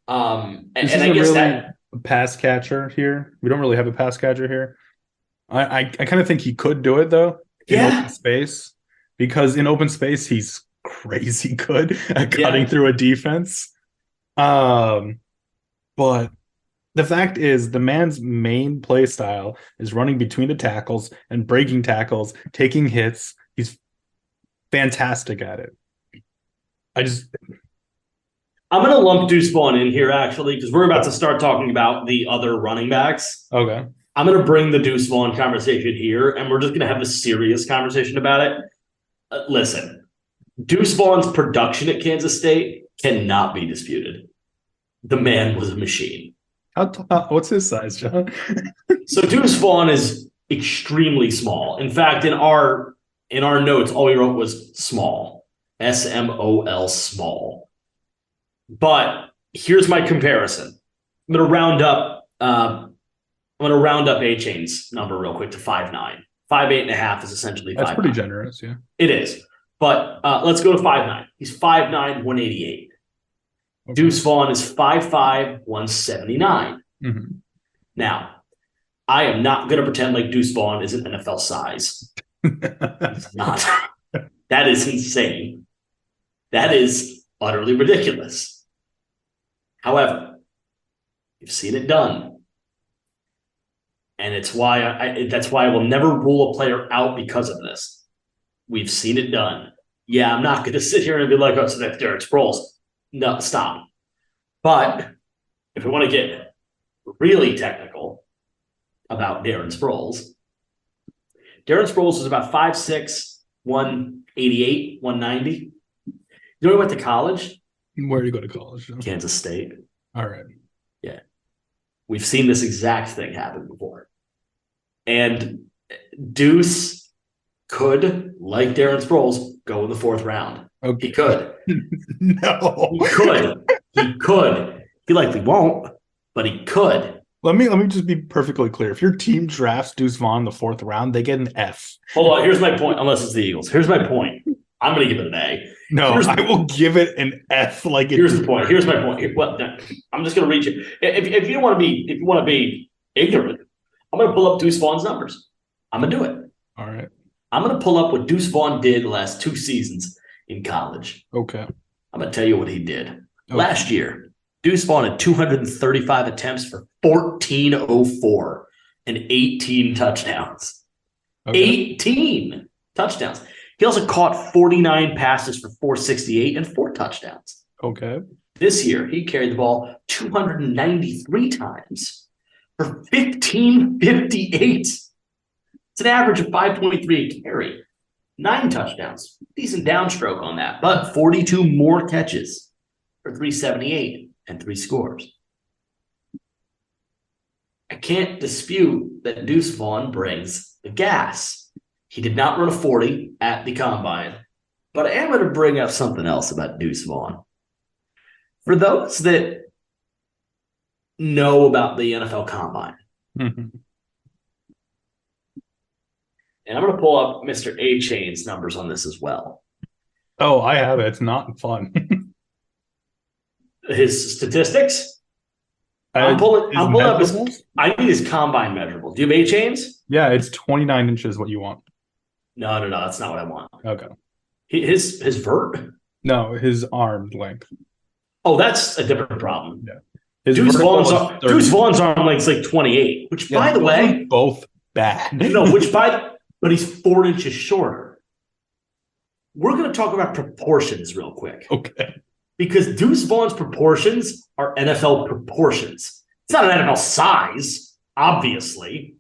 And I guess really that a pass catcher here. We don't really have a pass catcher here. I kind of think he could do it though in open space, because in open space he's crazy good at cutting through a defense. But the fact is, the man's main play style is running between the tackles and breaking tackles, taking hits. He's fantastic at it. I'm going to lump Deuce Vaughn in here, actually, because we're about to start talking about the other running backs. Okay. I'm going to bring the Deuce Vaughn conversation here, and we're just going to have a serious conversation about it. Listen, Deuce Vaughn's production at Kansas State cannot be disputed. The man was a machine. What's his size, John? So Deuce Vaughn is extremely small. In fact, in our notes, all we wrote was small. SMOL, small. But here's my comparison. I'm going to round up Achane's number real quick to 5'9". 5'8.5" is essentially 5'9". That's pretty generous, yeah. It is. But let's go to 5'9". He's 5'9", 188. Okay. Deuce Vaughn is 5'5", 179. Mm-hmm. Now, I am not going to pretend like Deuce Vaughn is an NFL size. He's not. That is insane. That is utterly ridiculous. However, you've seen it done. And it's why that's why I will never rule a player out because of this. We've seen it done. Yeah, I'm not going to sit here and be like, oh, so that's Derek Sproles. No, stop. But if we want to get really technical about Darren Sproles was about 5'6", 188, 190. You know where he went to college? Where did he go to college? John? Kansas State. All right. Yeah. We've seen this exact thing happen before. And Deuce could, like Darren Sproles, go in the 4th round. Okay. He could. No. He could. He could. He likely won't, but he could. Let me just be perfectly clear. If your team drafts Deuce Vaughn in the 4th round, they get an F. Hold on. Here's my point. Unless it's the Eagles. Here's my point. I'm going to give it an A. No, I will give it an F. Like here's the point. Here's my point. Well, I'm just going to read you. If you want to be ignorant, I'm going to pull up Deuce Vaughn's numbers. I'm going to do it. All right. I'm going to pull up what Deuce Vaughn did the last 2 seasons in college. Okay. I'm going to tell you what he did. Okay. Last year, Deuce Vaughn had 235 attempts for 1,404 and 18 touchdowns. Okay. 18 touchdowns. He also caught 49 passes for 468 and 4 touchdowns. Okay. This year, he carried the ball 293 times for 1,558. It's an average of 5.3 a carry. 9 touchdowns. Decent downstroke on that, but 42 more catches for 378 and 3 scores. I can't dispute that Deuce Vaughn brings the gas. He did not run a 40 at the combine, but I am going to bring up something else about Deuce Vaughn. For those that know about the NFL combine, Mhm. and I'm going to pull up Mr. A-Chain's numbers on this as well. Oh, I have it. It's not fun. His statistics. I'm pulling up his. I need his combine measurable. Do you have A-Chains? Yeah, it's 29 inches. What you want? No. That's not what I want. Okay. His vert. No, his arm length. Oh, that's a different problem. Yeah. His Deuce vertical is Vaughn's arm length's like 28, which Yeah, by the those way, are both bad. no, but he's 4 inches shorter. We're going to talk about proportions real quick. Okay. Because Deuce Vaughn's proportions are NFL proportions. It's not an NFL size, obviously,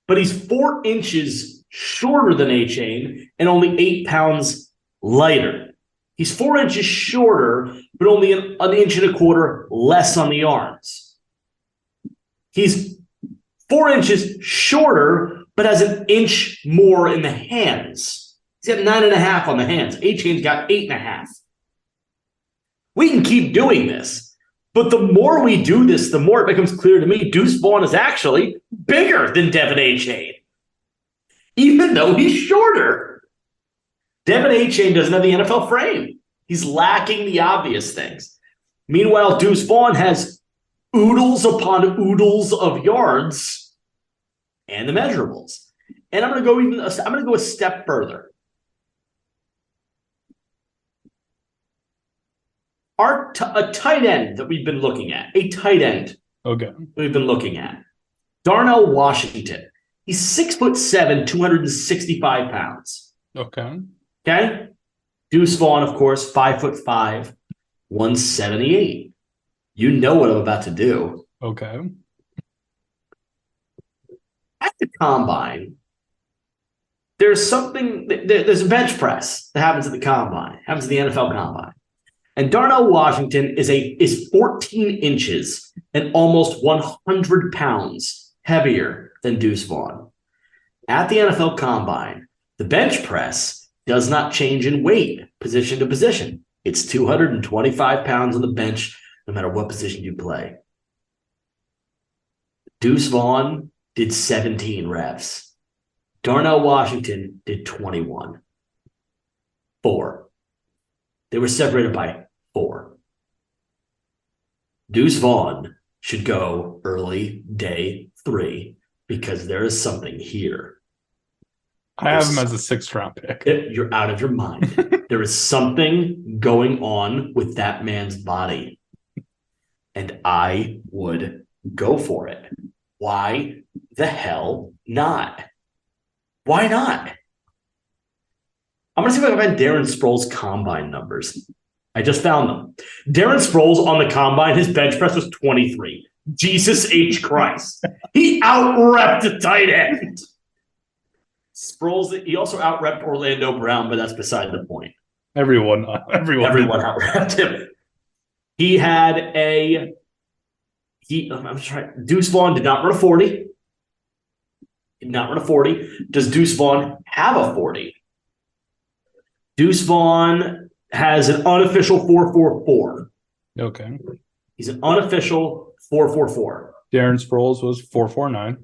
but he's 4 inches shorter than A-Chain and only 8 pounds lighter. He's 4 inches shorter, but only an inch and a quarter less on the arms. He's 4 inches shorter, but has an inch more in the hands. He's got 9.5 on the hands. A-Chain's got 8.5. We can keep doing this, but the more we do this, the more it becomes clear to me Deuce Vaughn is actually bigger than Devin A-Chain, even though he's shorter. Devin A-Chain doesn't have the NFL frame. He's lacking the obvious things. Meanwhile, Deuce Vaughn has oodles upon oodles of yards and the measurables. And I'm going to go a step further. A tight end that we've been looking at, Okay. we've been looking at, Darnell Washington. He's 6'7", 265 pounds. Okay. Okay. Deuce Vaughn, of course, 5'5", 178. You know what I'm about to do. Okay. At the combine, there's a bench press that happens at the combine, happens at the NFL combine. And Darnell Washington is 14 inches and almost 100 pounds heavier than Deuce Vaughn. At the NFL Combine, the bench press does not change in weight position to position. It's 225 pounds on the bench, no matter what position you play. Deuce Vaughn did 17 reps. Darnell Washington did 21. 4. They were separated by 4. Deuce Vaughn should go early day 3 because there is something here. I have him as a 6th round pick. You're out of your mind. There is something going on with that man's body. And I would go for it. Why the hell not? Why not? I'm going to see if I can find Darren Sproles' combine numbers. I just found them. Darren Sproles on the combine, his bench press was 23. Jesus H. Christ. He out-repped the tight end. Sproles, he also out-repped Orlando Brown, but that's beside the point. Everyone out-repped him. He had a I'm trying. Deuce Vaughn did not run a 40. Did not run a 40. Does Deuce Vaughn have a 40? Deuce Vaughn has an unofficial 4.44. Okay. He's an unofficial 4.44. Darren Sproles was 4.49.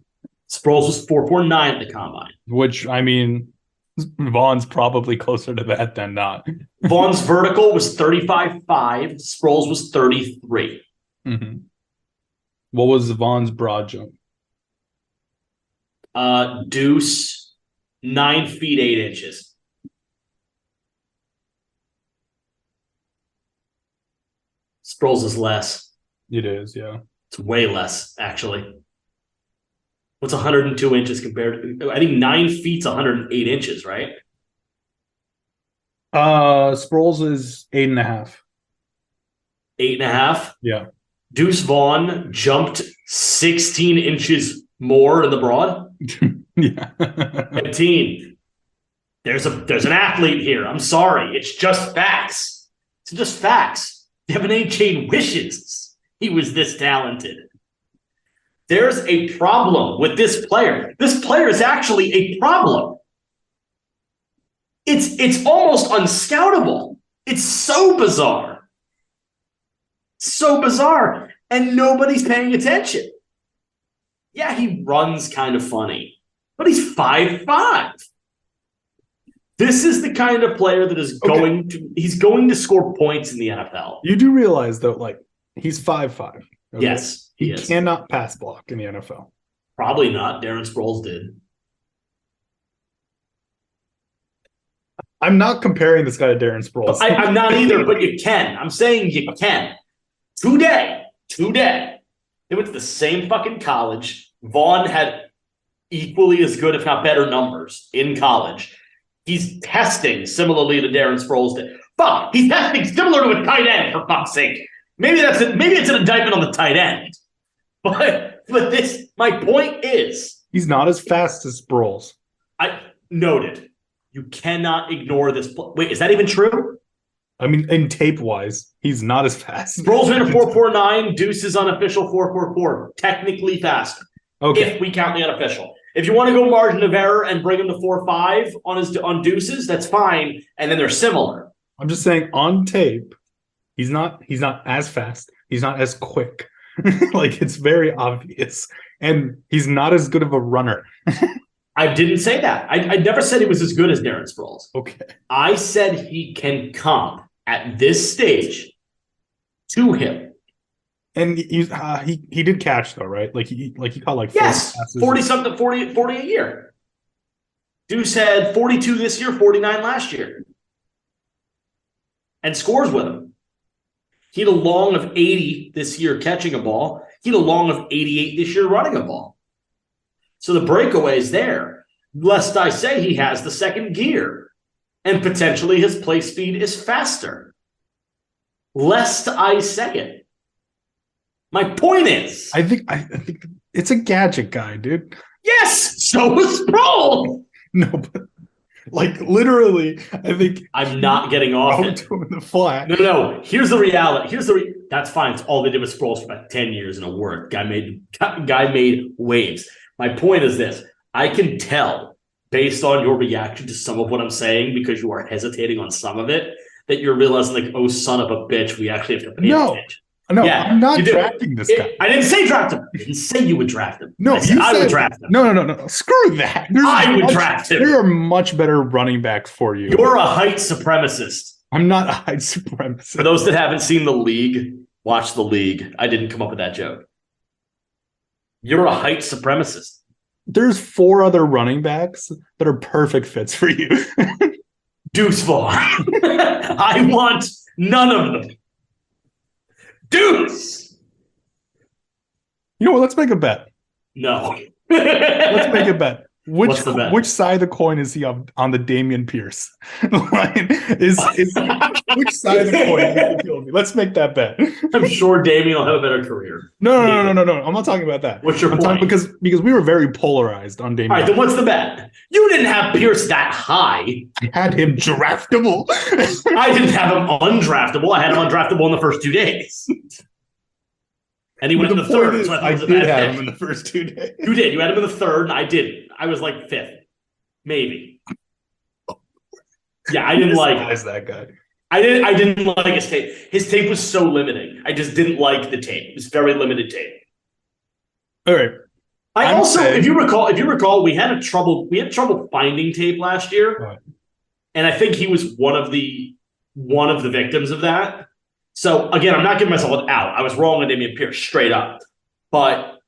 Sproles was 4.49 at the combine. Which, I mean, Vaughn's probably closer to that than not. Vaughn's vertical was 35.5. Sproles was 33. Mm-hmm. What was Vaughn's broad jump? Deuce, 9 feet 8 inches. Sproles is less. It is, yeah. It's way less, actually. What's 102 inches compared to? I think 9 feet's 108 inches, right? Sproles is 8.5. 8.5? Yeah. Deuce Vaughn jumped 16 inches more in the broad. Yeah. 15. There's an athlete here. I'm sorry. It's just facts. It's just facts. Devin A. Chain wishes he was this talented. There's a problem with this player. This player is actually a problem. It's almost unscoutable. It's so bizarre. So bizarre. And nobody's paying attention. Yeah, he runs kind of funny, but he's 5'5". This is the kind of player that is going to score points in the NFL. You do realize, though, like, he's 5'5". Okay? Yes, he cannot pass block in the NFL. Probably not. Darren Sproles did. I'm not comparing this guy to Darren Sproles. I'm not either, but you can. I'm saying you can. Today, they went to the same fucking college. Vaughn had equally as good, if not better, numbers in college. He's testing similarly to Darren Sproles did. Fuck, he's testing similar to a tight end, for fuck's sake. Maybe it's an indictment on the tight end. But my point is, he's not as fast as Sproles. I noted. You cannot ignore this. Wait, is that even true? I mean, in tape-wise, he's not as fast. Sproles ran a 4.49. Deuce is unofficial 4.44. Technically faster. Okay. If we count the unofficial. If you want to go margin of error and bring him to 4.5 on Deuces, that's fine. And then they're similar. I'm just saying, on tape, he's not as fast. He's not as quick. Like, it's very obvious. And he's not as good of a runner. I didn't say that. I never said he was as good as Darren Sproles. Okay. I said he can come at this stage to him. And he did catch, though, right? Like he caught like 40 passes. 40-something, 40 a year. Deuce had 42 this year, 49 last year. And scores with him. He had a long of 80 this year catching a ball. He had a long of 88 this year running a ball. So the breakaway is there. Lest I say he has the second gear. And potentially his play speed is faster. Lest I say it. My point is, I think it's a gadget guy, dude. Yes, so was Sproles. No, but like literally, I think I'm not getting off it. In the flat. No. Here's the reality. That's fine. It's all they did with Sproles for about 10 years and it worked. Guy made waves. My point is this: I can tell based on your reaction to some of what I'm saying, because you are hesitating on some of it, that you're realizing like, oh, son of a bitch, we actually have to pay attention. No, yeah, I'm not drafting this guy. I didn't say draft him. I didn't say you would draft him. No, I would draft him. No. Screw that. I would draft him. There are much better running backs for you. You're a height supremacist. I'm not a height supremacist. For those that haven't seen The League, watch The League. I didn't come up with that joke. You're a height supremacist. There's 4 other running backs that are perfect fits for you. Deuce Vaughn. I want none of them. Deuce. You know what? Let's make a bet. No. Let's make a bet. What's the bet? Which side of the coin is he on the Dameon Pierce line? Is which side of the coin is he killing me? Let's make that bet. I'm sure Dameon will have a better career. No. I'm not talking about that. What's your point? Because we were very polarized on Dameon. All right, then what's the bet? You didn't have Pierce that high. I had him draftable. I didn't have him undraftable. I had him undraftable in the first 2 days. And he went in the third. So I it was a did bad have pick. him in the first 2 days. You did. You had him in the third, and I didn't. I was like fifth, maybe. Yeah, I didn't like it. That guy. I didn't like his tape. His tape was so limiting. I just didn't like the tape. It was very limited tape. All right. If you recall, we had trouble finding tape last year. Right. And I think he was one of the victims of that. So again, I'm not giving myself an out. I was wrong on Dameon Pierce straight up. But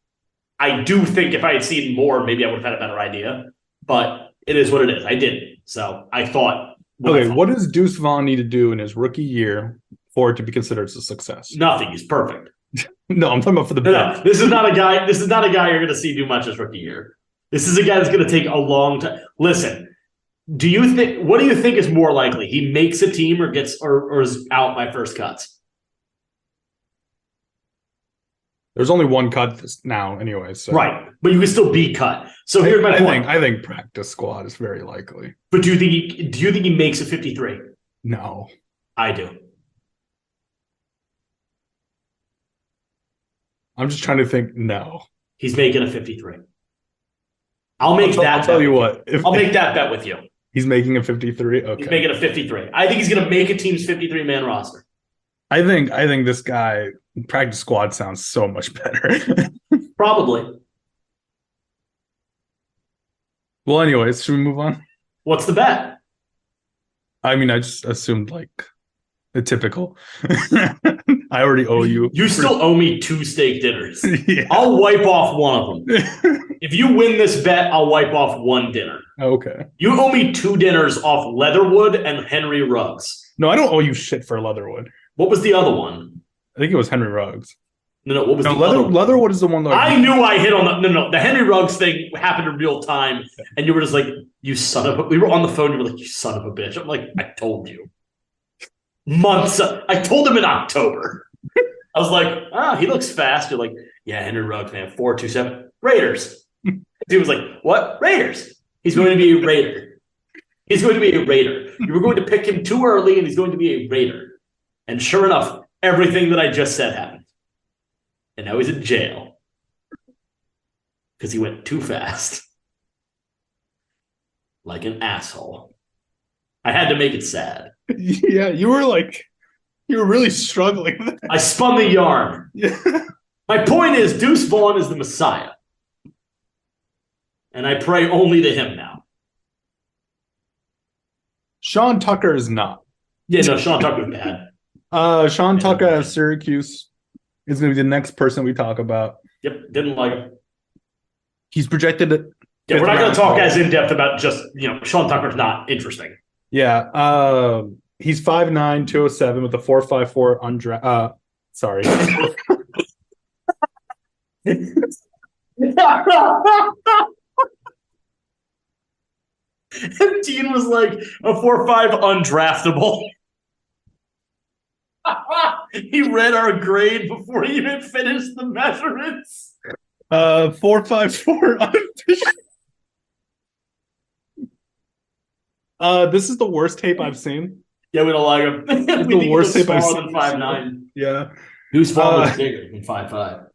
I do think if I had seen more, maybe I would have had a better idea. But it is what it is. I didn't. So I thought. What does Deuce Vaughn need to do in his rookie year for it to be considered a success? Nothing. He's perfect. No, I'm talking about for the no, this is not a guy. This is not a guy you're going to see do much his rookie year. This is a guy that's going to take a long time. Listen, what do you think is more likely? He makes a team or is out by first cuts? There's only one cut now, anyway. So. Right, but you can still be cut. So here's my point. I think practice squad is very likely. But do you think he makes a 53? No, I do. I'm just trying to think. No, he's making a 53. I'll tell you what. I'll make that bet with you. He's making a 53. Okay, he's making a 53. I think he's going to make a team's 53-man roster. I think this guy practice squad sounds so much better. Probably. Well, anyways, should we move on? What's the bet? I mean, I just assumed like the typical. I already owe you. You still owe me 2 steak dinners. Yeah. I'll wipe off one of them. If you win this bet, I'll wipe off 1 dinner. Okay. You owe me 2 dinners off Leatherwood and Henry Ruggs. No, I don't owe you shit for Leatherwood. What was the other one? I think it was Henry Ruggs. No, what was the other one? Leatherwood is the one that I knew I hit on the Henry Ruggs thing happened in real time, and you were just like, you son of a... We were on the phone, you were like, you son of a bitch. I'm like, I told you. Months. I told him in October. I was like, he looks fast. You're like, yeah, Henry Ruggs, man, 4.27. Raiders. He was like, what? Raiders. He's going to be a Raider. He's going to be a Raider. You were going to pick him too early, and he's going to be a Raider. And sure enough, everything that I just said happened. And now he's in jail. Because he went too fast. Like an asshole. I had to make it sad. Yeah, you were really struggling. I spun the yarn. Yeah. My point is, Deuce Vaughn is the Messiah. And I pray only to him now. Sean Tucker is not. Yeah, no, Sean Tucker's bad. Sean Tucker at Syracuse is going to be the next person we talk about. Yep, didn't like him. He's projected at Yeah, we're not going to talk as in-depth about just, Sean Tucker's not interesting. Yeah, he's 5'9", 207 with a 4.54 undrafted. Sorry. Dean was like a 4.5 undraftable. He read our grade before he even finished the measurements. 4.54 unofficial. This is the worst tape I've seen. Yeah, we don't like him. It's the worst tape I've seen. Than 5'9". Yeah. Deuce Vaughn was bigger than 5'5".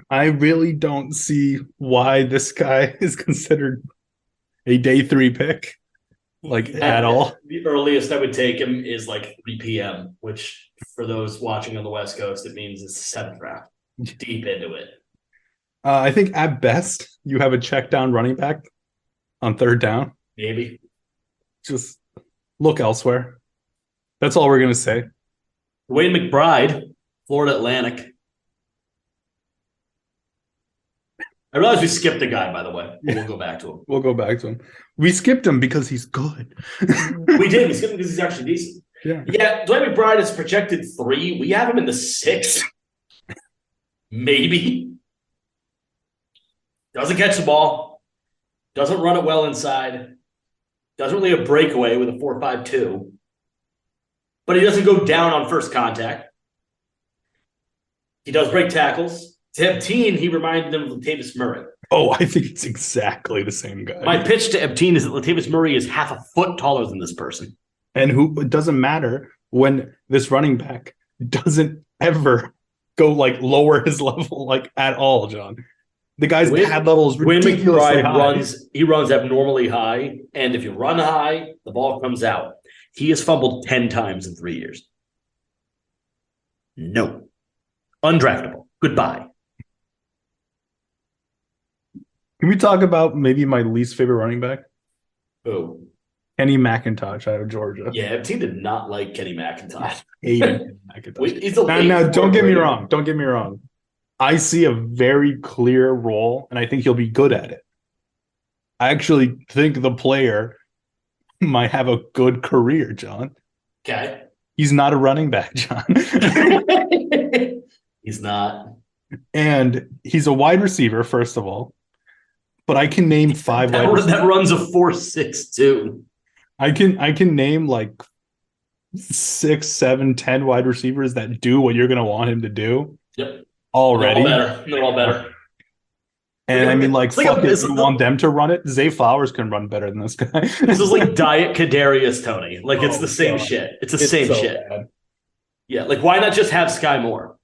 I really don't see why this guy is considered a day 3 pick, at all. The earliest I would take him is 3 p.m., which for those watching on the West Coast, it means it's the 7th round. Deep into it. I think at best you have a check down running back on 3rd down. Maybe. Just look elsewhere. That's all we're going to say. Wayne McBride, Florida Atlantic. I realize we skipped a guy, by the way. But we'll go back to him. We'll go back to him. We skipped him because he's good. We did. We skipped him because he's actually decent. Yeah, Dwayne McBride is projected 3. We have him in the 6th. Maybe. Doesn't catch the ball. Doesn't run it well inside. Doesn't really have breakaway with a 4.52. But he doesn't go down on first contact. He does break tackles. To Epteen, he reminded them of Latavius Murray. Oh, I think it's exactly the same guy. My pitch to Epteen is that Latavius Murray is half a foot taller than this person. And it doesn't matter when this running back doesn't ever go like lower his level like at all, John. The guy's Quinn- pad level is Quinn ridiculously McBride high. runs abnormally high, and if you run high, the ball comes out. He has fumbled 10 times in 3 years. No. Undraftable. Goodbye. Can we talk about maybe my least favorite running back? Oh. Kenny McIntosh out of Georgia. Yeah, team did not like Kenny McIntosh. Hated Kenny McIntosh. He's a Now, don't get me wrong. Don't get me wrong. I see a very clear role, and I think he'll be good at it. I actually think the player might have a good career, John. Okay. He's not a running back, John. He's not. And he's a wide receiver, first of all. But I can name five wide receivers. That runs a 4.62. I can name like 6, 7, 10 wide receivers that do what you're gonna want him to do. Yep. Already. They're all better. And I mean, like, fuck it, you want them to run it? Zay Flowers can run better than this guy. This is like Diet Kadarius, Tony. Like, it's the same shit. It's the same so shit. bad. Yeah, like, why not just have Sky Moore?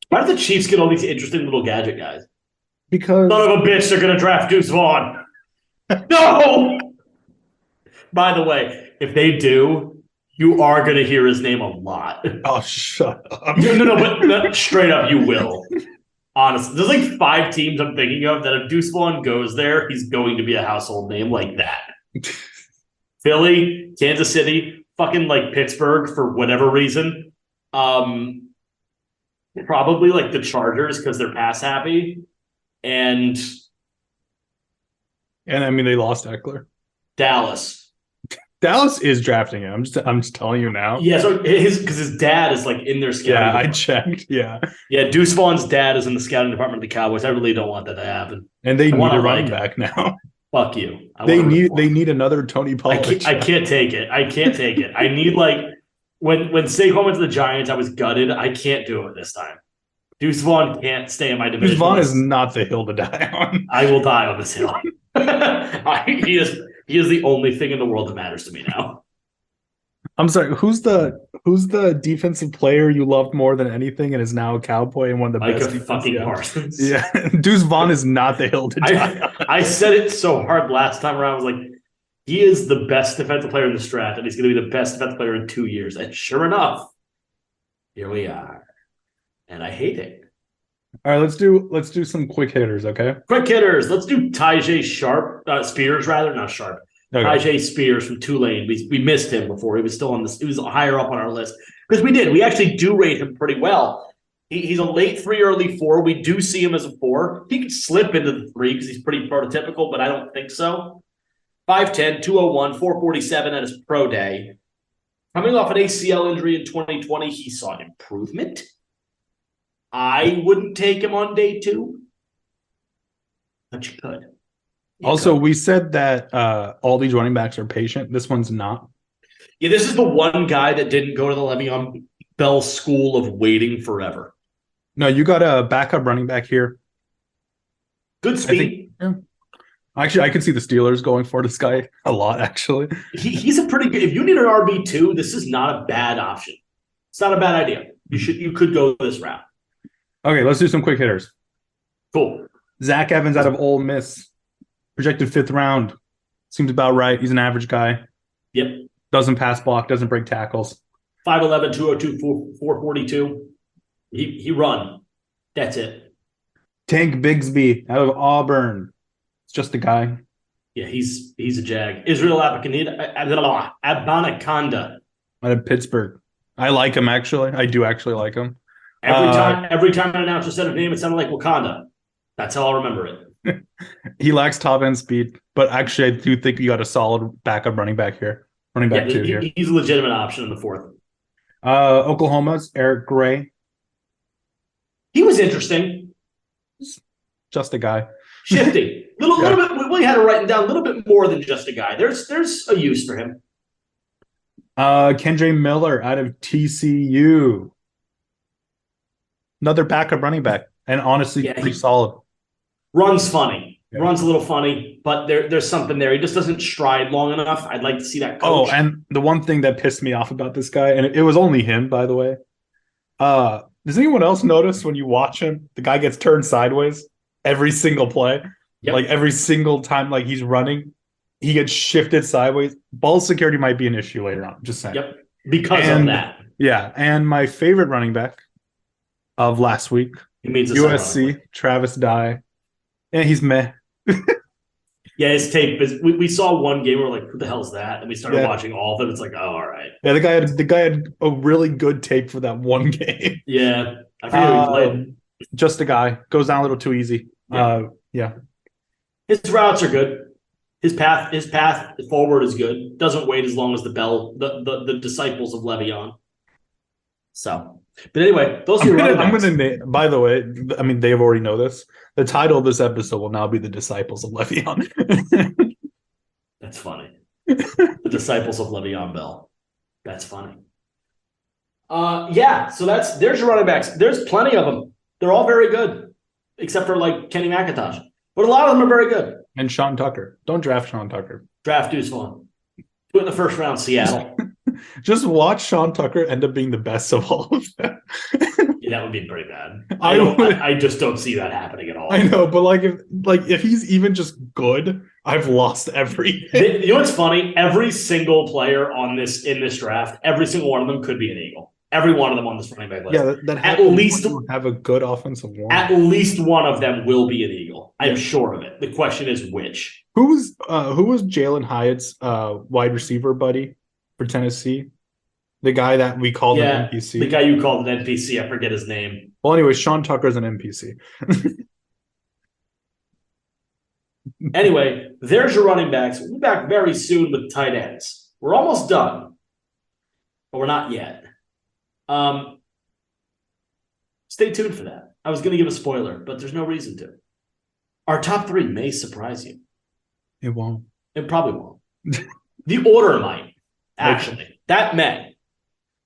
Why do the Chiefs get all these interesting little gadget guys? Because son of a bitch, they're going to draft Deuce Vaughn. No! By the way, if they do, you are going to hear his name a lot. oh, shut up. But straight up, you will. Honestly, there's like 5 teams I'm thinking of that if Deuce Vaughn goes there, he's going to be a household name like that. Philly, Kansas City, fucking like Pittsburgh for whatever reason. Probably like the Chargers because they're pass happy. And I mean, they lost Eckler. Dallas. Dallas is drafting him. I'm just telling you now. Yeah, so his dad is like in their scouting. Yeah, department. I checked. Yeah. Yeah, Deuce Vaughn's dad is in the scouting department of the Cowboys. I really don't want that to happen. And they need a running back now. Fuck you. They need another Tony Pollard. I can't take it. I need like when Saquon went to the Giants, I was gutted. I can't do it this time. Deuce Vaughn can't stay in my division. Deuce Vaughn is not the hill to die on. I will die on this hill. He is the only thing in the world that matters to me now. I'm sorry. Who's the defensive player you loved more than anything and is now a Cowboy and one of the best fucking Parsons. Yeah, Deuce Vaughn is not the hill to die on. I said it so hard last time around. I was like, he is the best defensive player in this draft, and he's going to be the best defensive player in 2 years. And sure enough, here we are. And I hate it. All right, let's do some quick hitters, okay? Quick hitters. Let's do Spears, rather, not Sharp. Okay. Tyjae Spears from Tulane. We missed him before. He was still on this. He was higher up on our list because we did. We actually do rate him pretty well. He's a late 3, early 4. We do see him as a 4. He could slip into the 3 because he's pretty prototypical, but I don't think so. 5'10", 201, 447 at his pro day. Coming off an ACL injury in 2020, he saw an improvement. I wouldn't take him on day 2, but you could. Also, we said that all these running backs are patient. This one's not. Yeah, this is the one guy that didn't go to the Le'Veon Bell school of waiting forever. No, you got a backup running back here. Good speed. Actually, I can see the Steelers going for this guy a lot, actually. He's a pretty good – if you need an RB2, this is not a bad option. It's not a bad idea. You could go this route. Okay, let's do some quick hitters. Cool. Zach Evans out of Ole Miss. Projected 5th round. Seems about right. He's an average guy. Yep. Doesn't pass block, doesn't break tackles. 5'11", 202, 442. He run. That's it. Tank Bigsby out of Auburn. It's just a guy. Yeah, he's a jag. Israel Abanaconda. Out of Pittsburgh. I like him, actually. I do actually like him. Every time an announcer said his name, it sounded like Wakanda. That's how I'll remember it. He lacks top end speed, but actually, I do think you got a solid backup running back here. Running back 2 here. He's a legitimate option in the 4th. Oklahoma's Eric Gray. He was interesting. Just a guy. Shifty. Little bit. We had to write him down a little bit more than just a guy. There's a use for him. Kendre Miller out of TCU. Another backup running back, and honestly, pretty solid. Runs funny. Yeah. Runs a little funny, but there's something there. He just doesn't stride long enough. I'd like to see that coach. Oh, and the one thing that pissed me off about this guy, and it was only him, by the way, Does anyone else notice when you watch him, the guy gets turned sideways every single play? Yep. Like every single time like he's running, he gets shifted sideways. Ball security might be an issue later on. Just saying. Yep. Because of that. Yeah. And my favorite running back of last week, He means USC, Travis Dye. And he's meh. Yeah, his tape is. We saw one game where we're like, who the hell's that? And we started watching all of it. It's like, oh, all right. Yeah, the guy had a really good tape for that one game. Yeah, I forget who he played. Just a guy goes down a little too easy. Yeah. His routes are good. His path forward is good. Doesn't wait as long as the disciples of Le'Veon. So, but anyway, those are I'm gonna. By the way, I mean they already know this. The title of this episode will now be the Disciples of Le'Veon. That's funny. The Disciples of Le'Veon Bell. That's funny. Yeah. So there's your running backs. There's plenty of them. They're all very good, except for like Kenny McIntosh. But a lot of them are very good. And Sean Tucker. Don't draft Sean Tucker. Draft Deuce Vaughn. Do it in the first round, Seattle. Just watch Sean Tucker end up being the best of all of them. Yeah, that would be pretty bad. I just don't see that happening at all. I know, but if he's even just good, I've lost everything. You know what's funny? Every single player in this draft, every single one of them could be an Eagle. Every one of them on this running back list. Yeah, that at least have a good offensive line. At least one of them will be an Eagle. I'm sure of it. The question is which. Who was Jalen Hyatt's wide receiver buddy for Tennessee? The guy that we called an NPC. The guy you called an NPC. I forget his name. Well, anyway, Sean Tucker's an NPC. Anyway, there's your running backs. We'll be back very soon with tight ends. We're almost done, but we're not yet. Stay tuned for that. I was going to give a spoiler, but there's no reason to. Our top three may surprise you. It won't. It probably won't. The order might, actually. Okay. That may.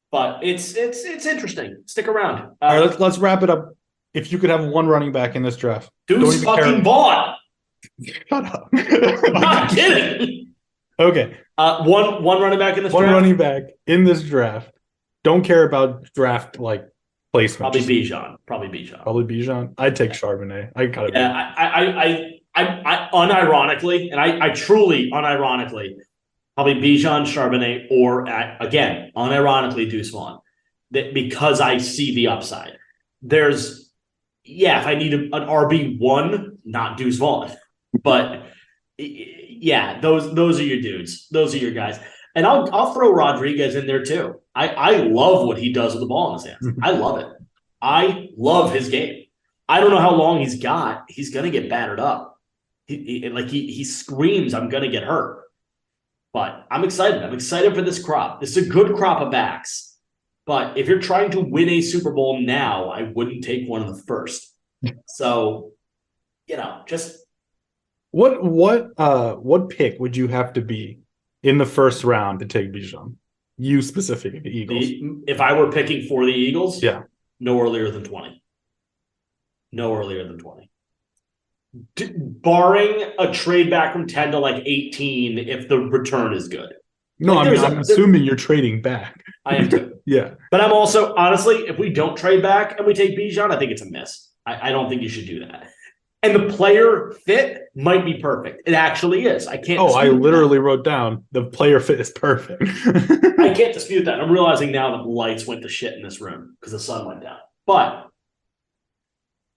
But it's interesting. Stick around. All right, let's wrap it up. If you could have one running back in this draft. Deuce fucking Vaughn. Shut up. I'm not kidding. Okay. One running back in this draft? One running back in this draft. Don't care about draft placement. Probably Bijan. Probably Bijan. I'd take Charbonnet. I unironically, and I truly unironically, probably Bijan, Charbonnet, or again, unironically Deuce Vaughn. Because I see the upside. If I need an RB1, not Deuce Vaughn. But yeah, those are your dudes. Those are your guys. And I'll throw Rodriguez in there too. I love what he does with the ball in his hands. I love it. I love his game. I don't know how long he's got. He's gonna get battered up. He screams, "I'm gonna get hurt." But I'm excited. I'm excited for this crop. This is a good crop of backs. But if you're trying to win a Super Bowl now, I wouldn't take one of the first. So, just what pick would you have to be in the first round to take Bijan? You specifically, the Eagles. If I were picking for the Eagles, yeah, no earlier than 20. No earlier than 20. Barring a trade back from 10 to 18 if the return is good. No, I'm assuming you're trading back. I am too. Yeah. But I'm also, honestly, if we don't trade back and we take Bijan, I think it's a miss. I don't think you should do that. And the player fit might be perfect. It actually is. I can't. I literally wrote down the player fit is perfect. I can't dispute that. I'm realizing now that the lights went to shit in this room because the sun went down. But,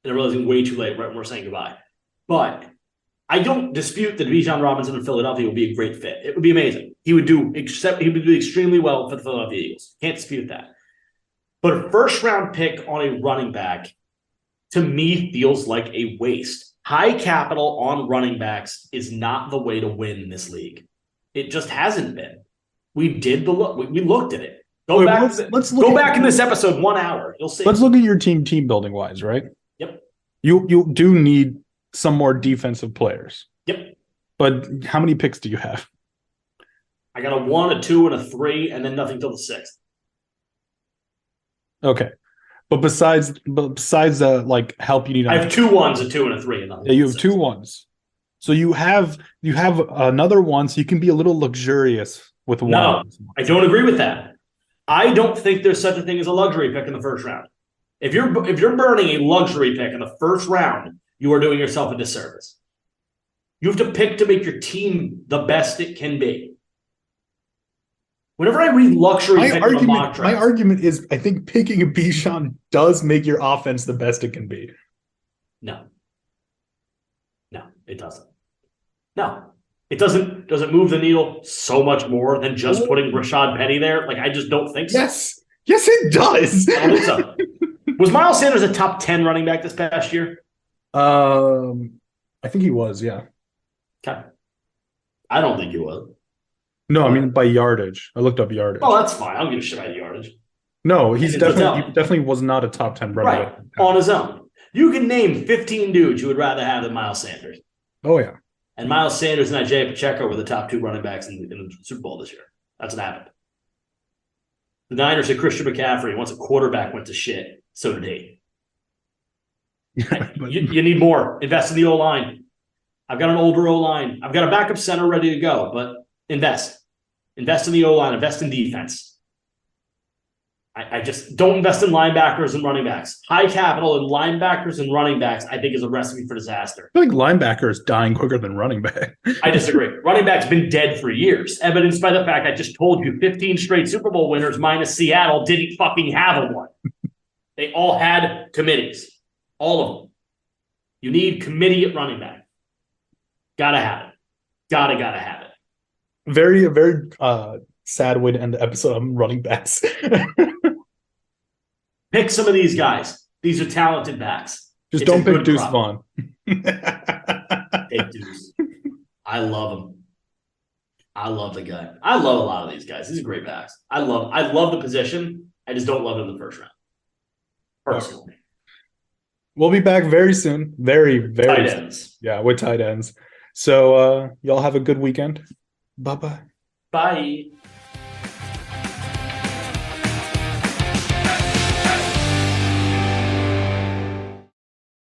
and I'm realizing way too late right when we're saying goodbye. But I don't dispute that Bijan Robinson in Philadelphia would be a great fit. It would be amazing. He would do extremely well for the Philadelphia Eagles. Can't dispute that. But a first round pick on a running back, to me, feels like a waste. High capital on running backs is not the way to win in this league. It just hasn't been. We did the look. We looked at it. Go back in this episode 1 hour. You'll see. Let's look at your team building wise, right? Yep. You do need some more defensive players. Yep. But how many picks do you have? I got a 1, a 2, and a 3, and then nothing till the 6th. Okay. But besides the help you need, I have 2 1s, a 2, and a 3, and nothing. Yeah, you have 2 1s. So you have another one, so you can be a little luxurious with one. No, I don't agree with that. I don't think there's such a thing as a luxury pick in the first round. If you're burning a luxury pick in the first round, you are doing yourself a disservice. You have to pick to make your team the best it can be. Whenever I read luxury pick in a mock draft, my argument is I think picking a Bijan does make your offense the best it can be. No, it doesn't. No, it doesn't. Does it move the needle so much more than just putting Rashad Penny there? Like, I just don't think so. Yes, it does. I don't think so. Was Miles Sanders a top 10 running back this past year? I think he was. Yeah. Okay. I don't think he was. No, I mean by yardage. I looked up yardage. Oh, that's fine. I don't give a shit about yardage. No, he definitely was not a top 10 running back. On his own. You can name 15 dudes you would rather have than Miles Sanders. Oh, yeah. And Miles Sanders and Isaiah Pacheco were the top 2 running backs in the Super Bowl this year. That's what happened. The Niners had Christian McCaffrey. Once a quarterback went to shit, so did he. You need more. Invest in the O-line. I've got an older O-line. I've got a backup center ready to go, but invest. Invest in the O-line. Invest in defense. I just don't invest in linebackers and running backs. High capital in linebackers and running backs, I think, is a recipe for disaster. I think linebacker is dying quicker than running back. I disagree. Running back's been dead for years, evidenced by the fact I just told you 15 straight Super Bowl winners minus Seattle didn't fucking have a one. They all had committees. All of them. You need committee at running back. Gotta have it. Gotta have it. Very sad way to end the episode on running backs. Pick some of these guys. These are talented backs. Just don't pick Deuce Vaughn. Take Deuce. I love him. I love the guy. I love a lot of these guys. These are great backs. I love the position. I just don't love him in the first round. Personally. We'll be back very soon. Very, very tight soon. Ends. Yeah, with tight ends. So y'all have a good weekend. Bye-bye. Bye.